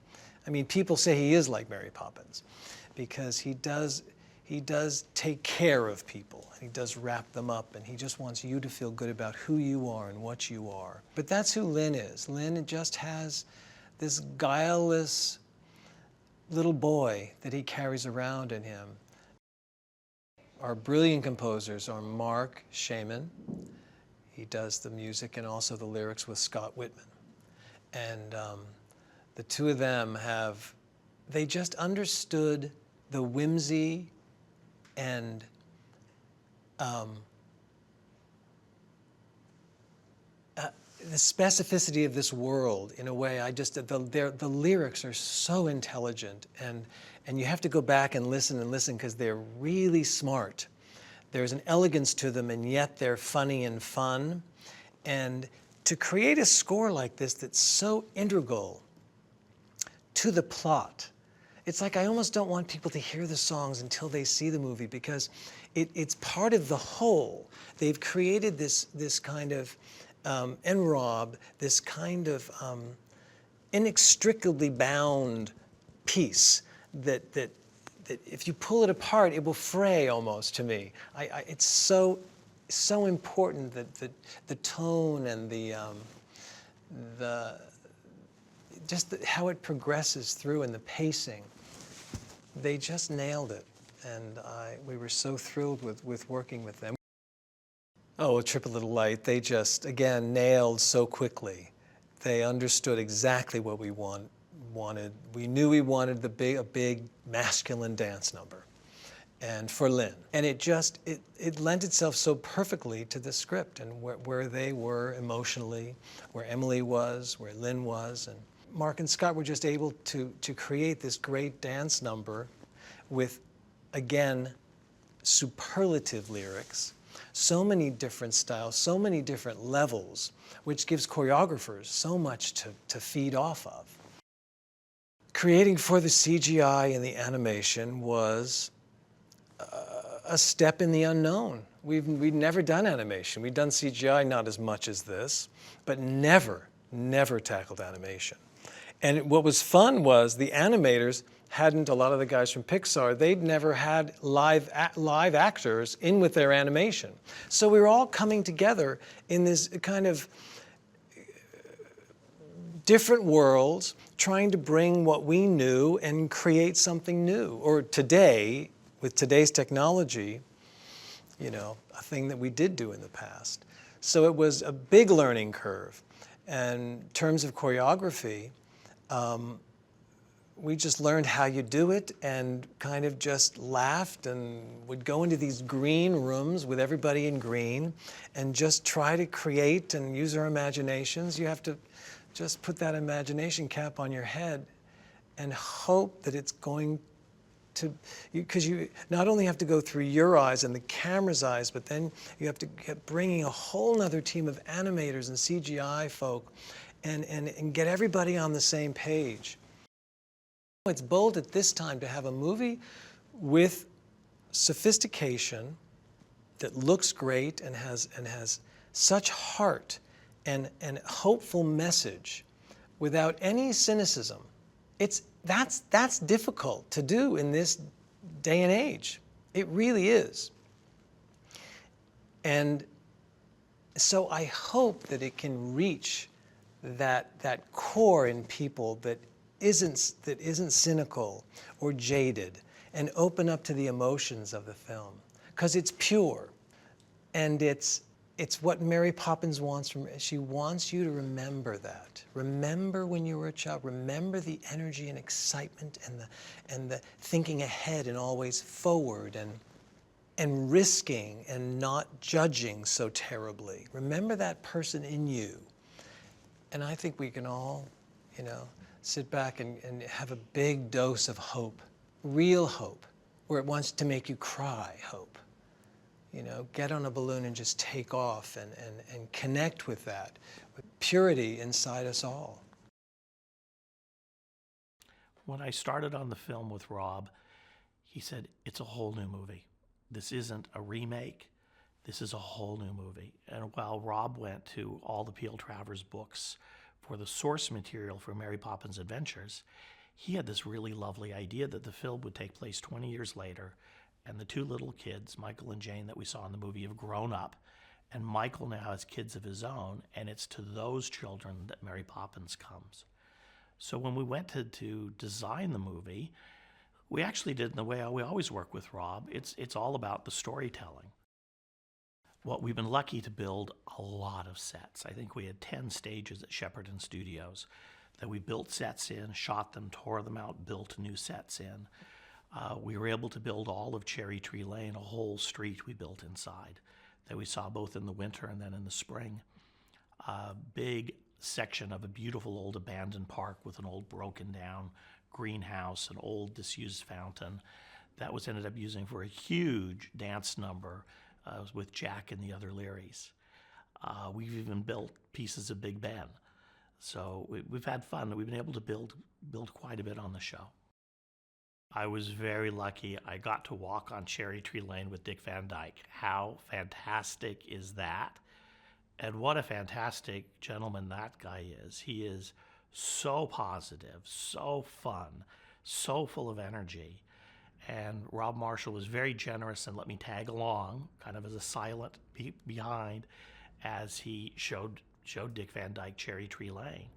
I mean, people say he is like Mary Poppins because he does take care of people. He does wrap them up, and he just wants you to feel good about who you are and what you are. But that's who Lin is. Lin just has this guileless little boy that he carries around in him. Our brilliant composers are Marc, Shaiman. He does the music and also the lyrics with Scott Wittman. And the two of them they just understood the whimsy and the specificity of this world in a way. The lyrics are so intelligent, and you have to go back and listen because they're really smart. There's an elegance to them, and yet they're funny and fun. And to create a score like this that's so integral to the plot, it's like I almost don't want people to hear the songs until they see the movie because it's part of the whole. They've created this kind of, and Rob, this kind of inextricably bound piece that if you pull it apart, it will fray almost to me. It's so important that the tone and how it progresses through and the pacing. They just nailed it, and we were so thrilled with working with them. Oh, A Trip a Little Light, they just, again, nailed so quickly. They understood exactly what we wanted. We knew we wanted a big masculine dance number, and for Lin. And it lent itself so perfectly to the script and where they were emotionally, where Emily was, where Lin was, and Marc and Scott were just able to create this great dance number with, again, superlative lyrics, so many different styles, so many different levels, which gives choreographers so much to feed off of. Creating for the CGI and the animation was a step in the unknown. We'd never done animation. We'd done CGI, not as much as this, but never tackled animation. And what was fun was the animators a lot of the guys from Pixar, they'd never had live actors in with their animation. So we were all coming together in this kind of different worlds, trying to bring what we knew and create something new. Or today, with today's technology, a thing that we did do in the past. So it was a big learning curve. And in terms of choreography, we just learned how you do it and kind of just laughed and would go into these green rooms with everybody in green and just try to create and use our imaginations. You have to just put that imagination cap on your head and hope that it's going to, because you not only have to go through your eyes and the camera's eyes, but then you have to get bringing a whole nother team of animators and CGI folk and get everybody on the same page. It's bold at this time to have a movie with sophistication that looks great and has such heart and hopeful message without any cynicism. that's difficult to do in this day and age. It really is. And so I hope that it can reach that core in people that isn't cynical or jaded, and open up to the emotions of the film, because it's pure, and it's what Mary Poppins wants from. She wants you to remember that. Remember when you were a child. Remember the energy and excitement and the thinking ahead and always forward and risking and not judging so terribly. Remember that person in you. And I think we can all, sit back and have a big dose of hope, real hope, where it wants to make you cry hope. Get on a balloon and just take off and connect with that, with purity inside us all. When I started on the film with Rob, he said, it's a whole new movie. This isn't a remake. This is a whole new movie. And while Rob went to all the Peel Travers books for the source material for Mary Poppins Adventures, he had this really lovely idea that the film would take place 20 years later, and the two little kids, Michael and Jane, that we saw in the movie have grown up, and Michael now has kids of his own, and it's to those children that Mary Poppins comes. So when we went to design the movie, we actually did in the way we always work with Rob. It's all about the storytelling. Well, we've been lucky to build a lot of sets. I think we had 10 stages at Shepperton Studios that we built sets in, shot them, tore them out, built new sets in. We were able to build all of Cherry Tree Lane, a whole street we built inside that we saw both in the winter and then in the spring. A big section of a beautiful old abandoned park with an old broken down greenhouse, an old disused fountain that was ended up using for a huge dance number with Jack and the other Learys. We've even built pieces of Big Ben. So we've had fun. We've been able to build quite a bit on the show. I was very lucky. I got to walk on Cherry Tree Lane with Dick Van Dyke. How fantastic is that? And what a fantastic gentleman that guy is. He is so positive, so fun, so full of energy. And Rob Marshall was very generous and let me tag along, kind of as a silent behind, as he showed Dick Van Dyke Cherry Tree Lane.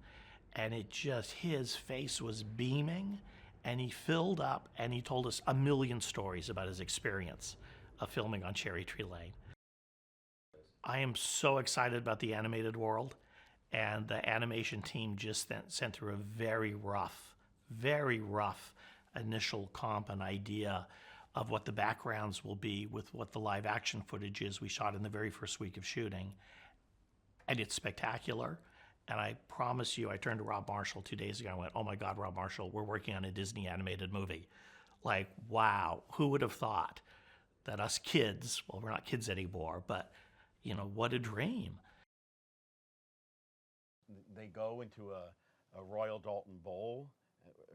And his face was beaming, and he filled up, and he told us a million stories about his experience of filming on Cherry Tree Lane. I am so excited about the animated world, and the animation team just sent through a very rough initial comp and idea of what the backgrounds will be with what the live action footage is we shot in the very first week of shooting. And it's spectacular. And I promise you, I turned to Rob Marshall 2 days ago and went, oh my God, Rob Marshall, we're working on a Disney animated movie. Like, wow, who would have thought that us kids, well, we're not kids anymore, but what a dream. They go into a Royal Doulton Bowl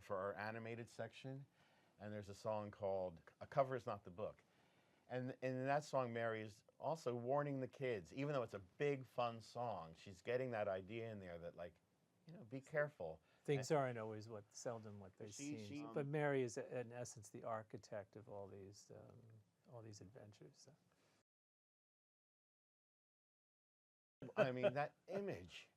for our animated section, and there's a song called A Cover Is Not the Book. And in that song, Mary is also warning the kids, even though it's a big, fun song, she's getting that idea in there that, be careful. Things aren't always seldom what they seem. But Mary is, in essence, the architect of all these adventures. So. I mean, that image,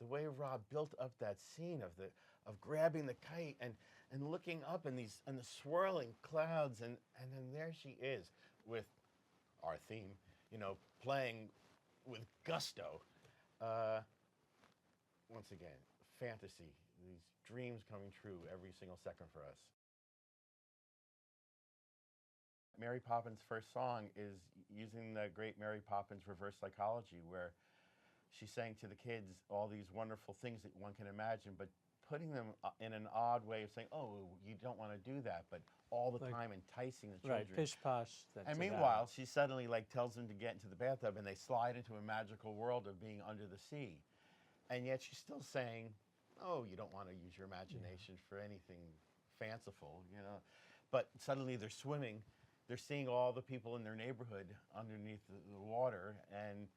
the way Rob built up that scene of grabbing the kite and looking up and the swirling clouds, and then there she is with our theme, playing with gusto. Once again, fantasy, these dreams coming true every single second for us. Mary Poppins' first song is using the great Mary Poppins reverse psychology, where she's saying to the kids all these wonderful things that one can imagine, but putting them in an odd way of saying, oh, you don't want to do that, but all the time enticing the children. Right, pish-posh. And meanwhile, she suddenly tells them to get into the bathtub, and they slide into a magical world of being under the sea. And yet she's still saying, oh, you don't want to use your imagination for anything fanciful, But suddenly they're swimming, they're seeing all the people in their neighborhood underneath the water, and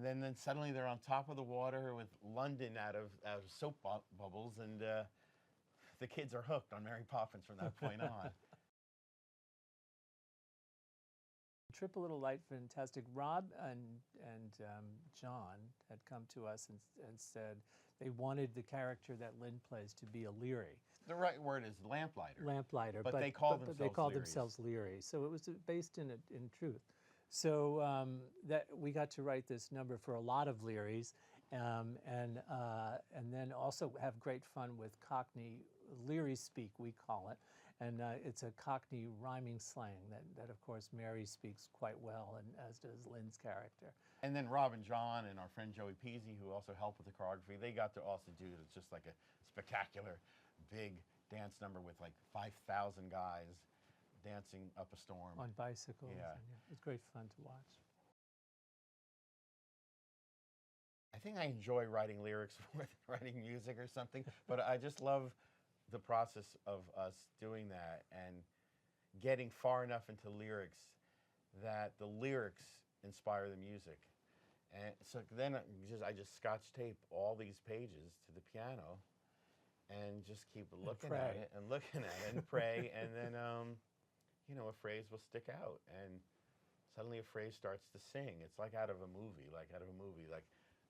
then suddenly they're on top of the water with London out of soap bubbles, and the kids are hooked on Mary Poppins from that point on. Triple Little Light Fantastic. Rob and John had come to us and said they wanted the character that Lynn plays to be a Leary. The right word is lamplighter. Lamplighter, but they call themselves Leary. So it was based in truth. So that we got to write this number for a lot of Learys, and then also have great fun with Cockney Leary speak, we call it. And it's a Cockney rhyming slang that, of course, Mary speaks quite well, and as does Lynn's character. And then Rob and John and our friend Joie, who also helped with the choreography, they got to also do just like a spectacular big dance number with like 5,000 guys dancing up a storm. On bicycles. Yeah. It was great fun to watch. I think I enjoy writing lyrics more than writing music or something, but I just love the process of us doing that and getting far enough into lyrics that the lyrics inspire the music. And so then I just scotch tape all these pages to the piano and just keep looking at it and looking at it and pray, and then a phrase will stick out, and suddenly a phrase starts to sing. It's like out of a movie, like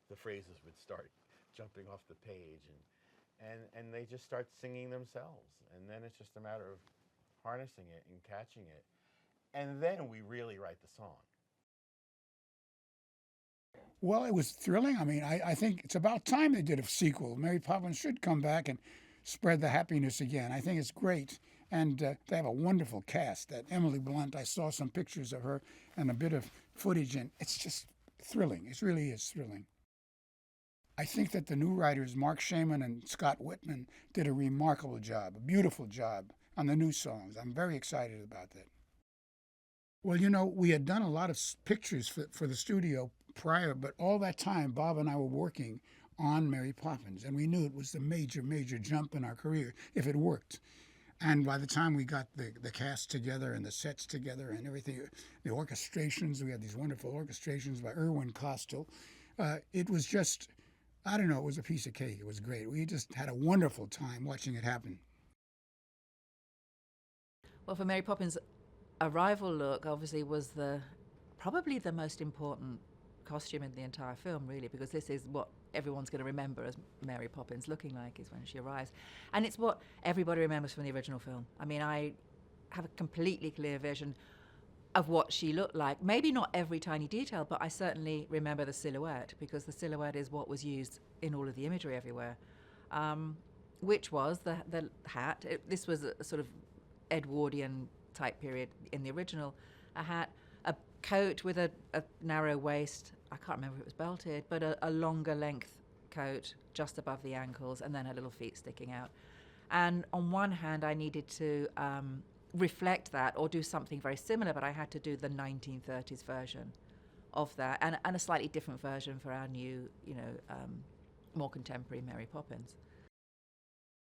the phrases would start jumping off the page, and they just start singing themselves. And then it's just a matter of harnessing it and catching it. And then we really write the song. Well, it was thrilling. I mean, I think it's about time they did a sequel. Mary Poppins should come back and spread the happiness again. I think it's great. And they have a wonderful cast. That Emily Blunt, I saw some pictures of her and a bit of footage, and it's just thrilling. It really is thrilling. I think that the new writers, Marc Shaiman and Scott Wittman, did a remarkable job, a beautiful job on the new songs. I'm very excited about that. Well, we had done a lot of pictures for the studio prior, but all that time, Bob and I were working on Mary Poppins, and we knew it was the major, major jump in our career if it worked. And by the time we got the cast together and the sets together and everything, the orchestrations, we had these wonderful orchestrations by Irwin Kostal. It was just, I don't know, it was a piece of cake. It was great. We just had a wonderful time watching it happen. Well, for Mary Poppins, arrival look obviously was probably the most important costume in the entire film, really, because this is what everyone's going to remember as Mary Poppins looking like, is when she arrives. And it's what everybody remembers from the original film. I mean, I have a completely clear vision of what she looked like. Maybe not every tiny detail, but I certainly remember the silhouette, because the silhouette is what was used in all of the imagery everywhere, which was the hat. This was a sort of Edwardian type period in the original. A hat, a coat with a narrow waist. I can't remember if it was belted, but a longer length coat just above the ankles, and then her little feet sticking out. And on one hand, I needed to reflect that or do something very similar, but I had to do the 1930s version of that, and a slightly different version for our new, more contemporary Mary Poppins.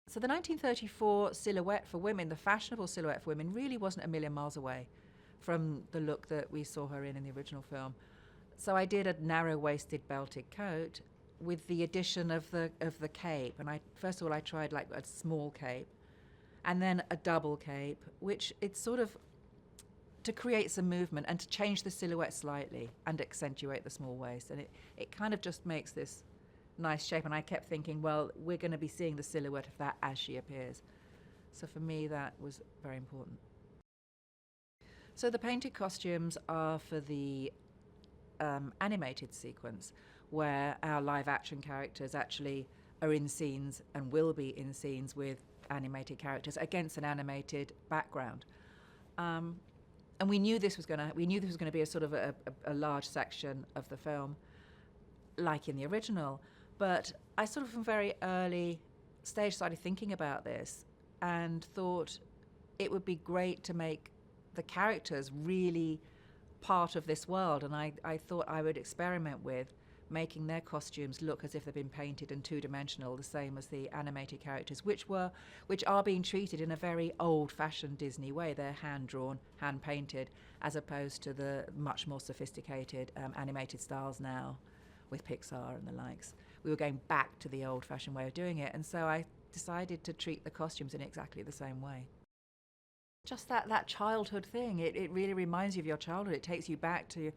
So the 1934 silhouette for women, the fashionable silhouette for women, really wasn't a million miles away from the look that we saw her in the original film. So I did a narrow-waisted belted coat with the addition of the cape. And first of all, I tried like a small cape, and then a double cape, which it's sort of to create some movement and to change the silhouette slightly and accentuate the small waist. And it kind of just makes this nice shape. And I kept thinking, well, we're going to be seeing the silhouette of that as she appears. So for me, that was very important. So the painted costumes are for the animated sequence, where our live action characters actually are in scenes and will be in scenes with animated characters against an animated background. And we knew this was going to be a sort of a large section of the film, like in the original. But I sort of from very early stage started thinking about this and thought it would be great to make the characters really part of this world. And I thought I would experiment with making their costumes look as if they've been painted and two-dimensional, the same as the animated characters, which are being treated in a very old-fashioned Disney way. They're hand-drawn, hand-painted, as opposed to the much more sophisticated animated styles now with Pixar and the likes. We were going back to the old-fashioned way of doing it, and so I decided to treat the costumes in exactly the same way. Just that childhood thing, it really reminds you of your childhood. It takes you back to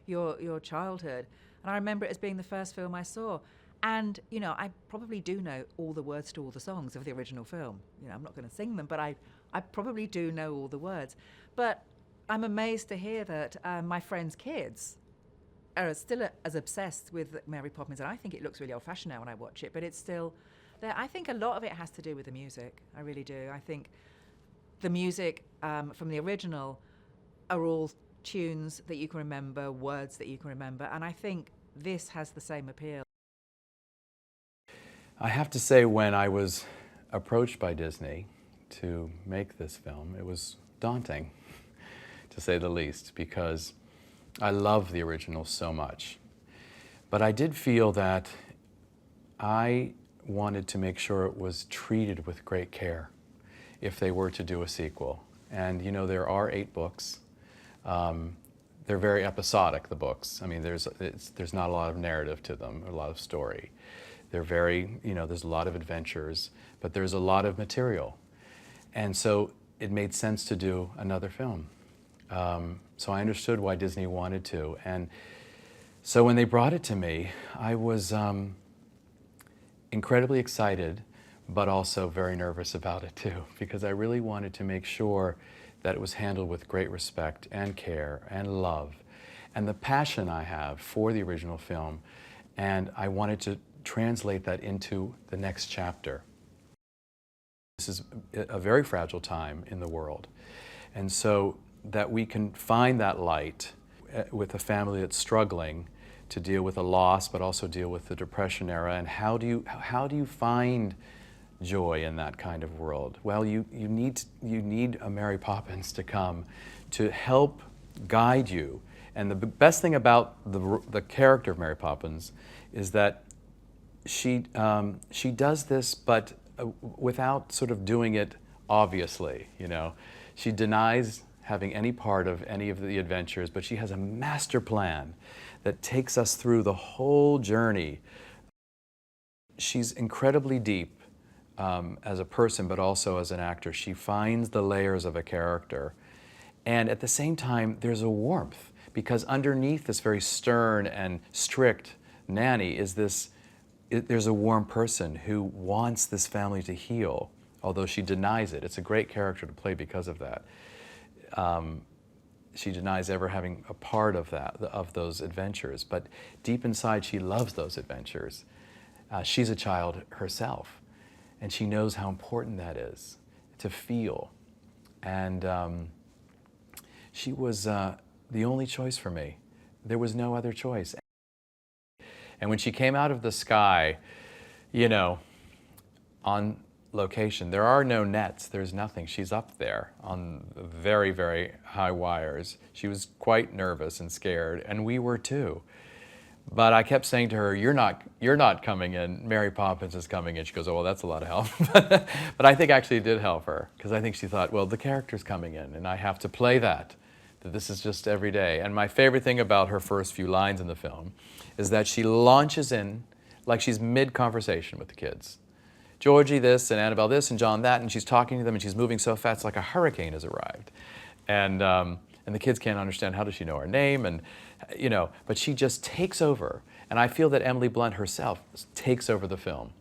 your childhood. And I remember it as being the first film I saw. And, you know, I probably do know all the words to all the songs of the original film. You know, I'm not going to sing them, but I probably do know all the words. But I'm amazed to hear that my friends' kids are still as obsessed with Mary Poppins, and I think it looks really old-fashioned now when I watch it, but it's still there. I think a lot of it has to do with the music. I really do. I think the music from the original are all tunes that you can remember, words that you can remember, and I think this has the same appeal. I have to say, when I was approached by Disney to make this film, it was daunting, to say the least, because I love the original so much. But I did feel that I wanted to make sure it was treated with great care if they were to do a sequel. And you know, there are 8 books. They're very episodic, the books. I mean, there's not a lot of narrative to them, a lot of story. They're very, you know, there's a lot of adventures, but there's a lot of material. And so it made sense to do another film. So I understood why Disney wanted to. And so when they brought it to me, I was incredibly excited, but also very nervous about it too, because I really wanted to make sure that it was handled with great respect and care and love and the passion I have for the original film. And I wanted to translate that into the next chapter. This is a very fragile time in the world. And so that we can find that light with a family that's struggling to deal with a loss, but also deal with the Depression era. And how do you find joy in that kind of world? Well, you need a Mary Poppins to come to help guide you. And the best thing about the character of Mary Poppins is that she does this, but without sort of doing it obviously. You know, she denies having any part of any of the adventures, but she has a master plan that takes us through the whole journey. She's incredibly deep as a person, but also as an actor. She finds the layers of a character. And at the same time, there's a warmth, because underneath this very stern and strict nanny is there's a warm person who wants this family to heal, although she denies it. It's a great character to play because of that. She denies ever having a part of those adventures, but deep inside she loves those adventures. She's a child herself, and she knows how important that is, to feel. And she was the only choice for me. There was no other choice. And when she came out of the sky, you know, on location, there are no nets, there's nothing. She's up there on very, very high wires. She was quite nervous and scared, and we were too. But I kept saying to her, you're not coming in, Mary Poppins is coming in. She goes, oh, well, that's a lot of help. But I think actually it did help her, because I think she thought, well, the character's coming in, and I have to play that this is just every day. And my favorite thing about her first few lines in the film is that she launches in like she's mid-conversation with the kids. Georgie this, and Annabelle this, and John that, and she's talking to them, and she's moving so fast, it's like a hurricane has arrived. And the kids can't understand, how does she know her name? And, you know, but she just takes over. And I feel that Emily Blunt herself takes over the film.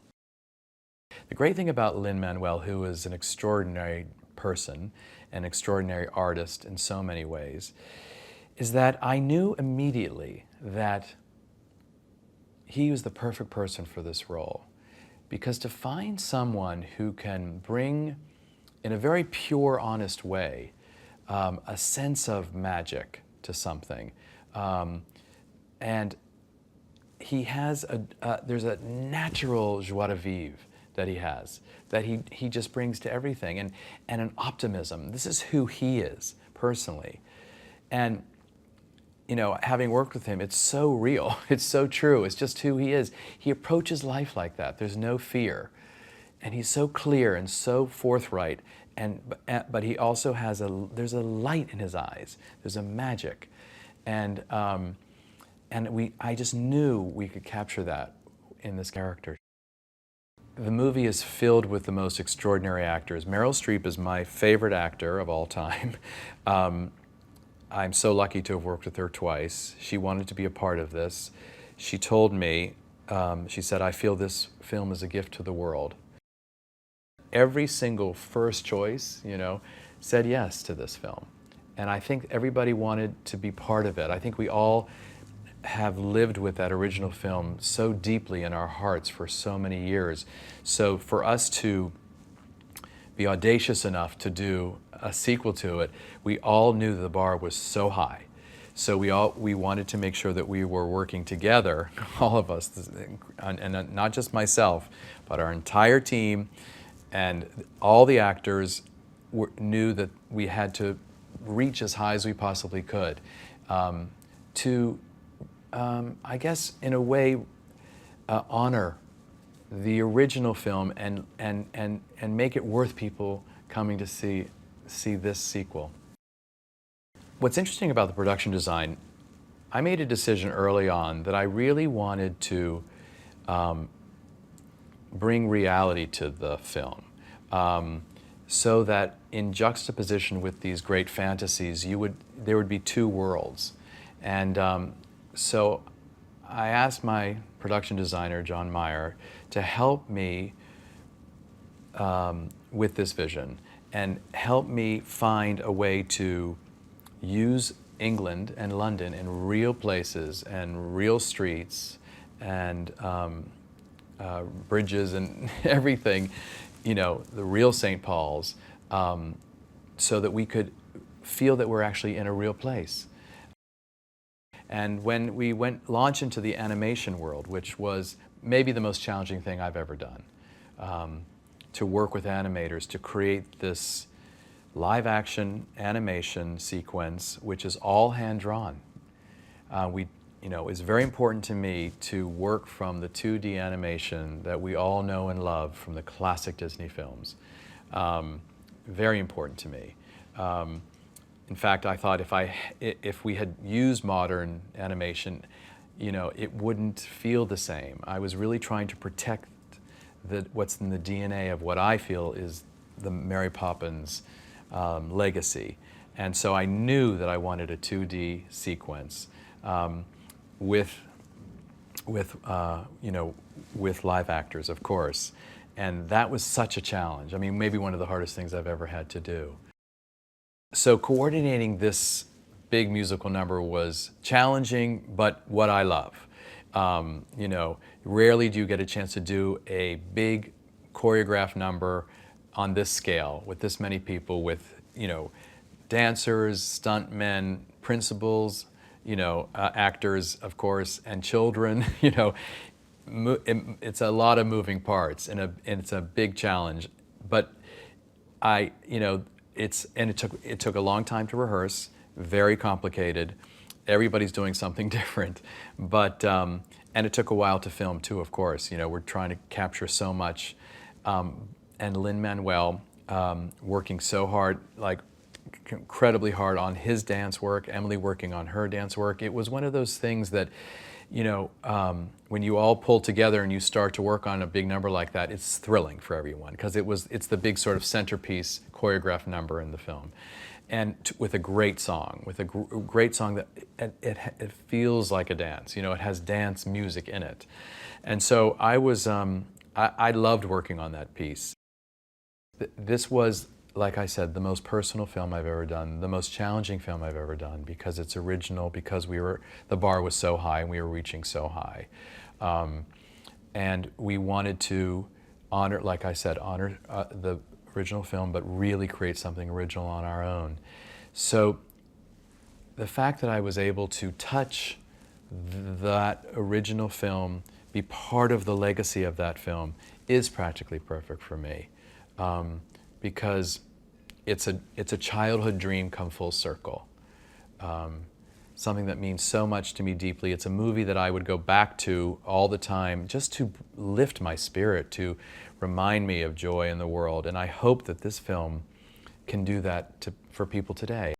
The great thing about Lin-Manuel, who is an extraordinary person, an extraordinary artist in so many ways, is that I knew immediately that he was the perfect person for this role. Because to find someone who can bring, in a very pure, honest way, a sense of magic to something, and he has there's a natural joie de vivre that he has, that he just brings to everything, and an optimism. This is who he is, personally. And, you know, having worked with him, it's so real, it's so true, it's just who he is. He approaches life like that, there's no fear. And he's so clear and so forthright, but he also has there's a light in his eyes, there's a magic. And I just knew we could capture that in this character. the movie is filled with the most extraordinary actors. Meryl Streep is my favorite actor of all time. I'm so lucky to have worked with her twice. She wanted to be a part of this. She told me, she said, I feel this film is a gift to the world. Every single first choice, you know, said yes to this film. And I think everybody wanted to be part of it. I think we all have lived with that original film so deeply in our hearts for so many years. So for us to be audacious enough to do a sequel to it, we all knew the bar was so high. So we wanted to make sure that we were working together, all of us, and not just myself, but our entire team and all the actors knew that we had to reach as high as we possibly could to, I guess, in a way, honor the original film and make it worth people coming to see this sequel. What's interesting about the production design, I made a decision early on that I really wanted to bring reality to the film, so that in juxtaposition with these great fantasies, there would be two worlds. And so I asked my production designer, John Meyer, to help me with this vision and help me find a way to use England and London in real places and real streets and bridges and everything, you know, the real St. Paul's, so that we could feel that we're actually in a real place. And when we launched into the animation world, which was maybe the most challenging thing I've ever done, to work with animators to create this live action animation sequence, which is all hand drawn. It's very important to me to work from the 2D animation that we all know and love from the classic Disney films. Very important to me. In fact, I thought if we had used modern animation, you know, it wouldn't feel the same. I was really trying to protect what's in the DNA of what I feel is the Mary Poppins legacy. And so I knew that I wanted a 2D sequence with live actors, of course. And that was such a challenge. I mean, maybe one of the hardest things I've ever had to do. So coordinating this big musical number was challenging, but what I love. Rarely do you get a chance to do a big choreographed number on this scale with this many people, with dancers, stuntmen, principals, actors, of course, and children. It's a lot of moving parts, and it's a big challenge. But it took a long time to rehearse, very complicated. Everybody's doing something different, but and it took a while to film too. Of course, we're trying to capture so much, and Lin-Manuel working so hard, like incredibly hard on his dance work. Emily working on her dance work. It was one of those things that, when you all pull together and you start to work on a big number like that, it's thrilling for everyone because it's the big sort of centerpiece choreographed number in the film. And with a great song, that it feels like a dance. It has dance music in it. And so I loved working on that piece. This was, like I said, the most personal film I've ever done, the most challenging film I've ever done, because it's original, because the bar was so high and we were reaching so high. And we wanted to honor, like I said, the original film, but really create something original on our own. So the fact that I was able to touch that original film, be part of the legacy of that film, is practically perfect for me. Because it's a childhood dream come full circle. Something that means so much to me deeply. It's a movie that I would go back to all the time just to lift my spirit, to remind me of joy in the world. And I hope that this film can do that for people today.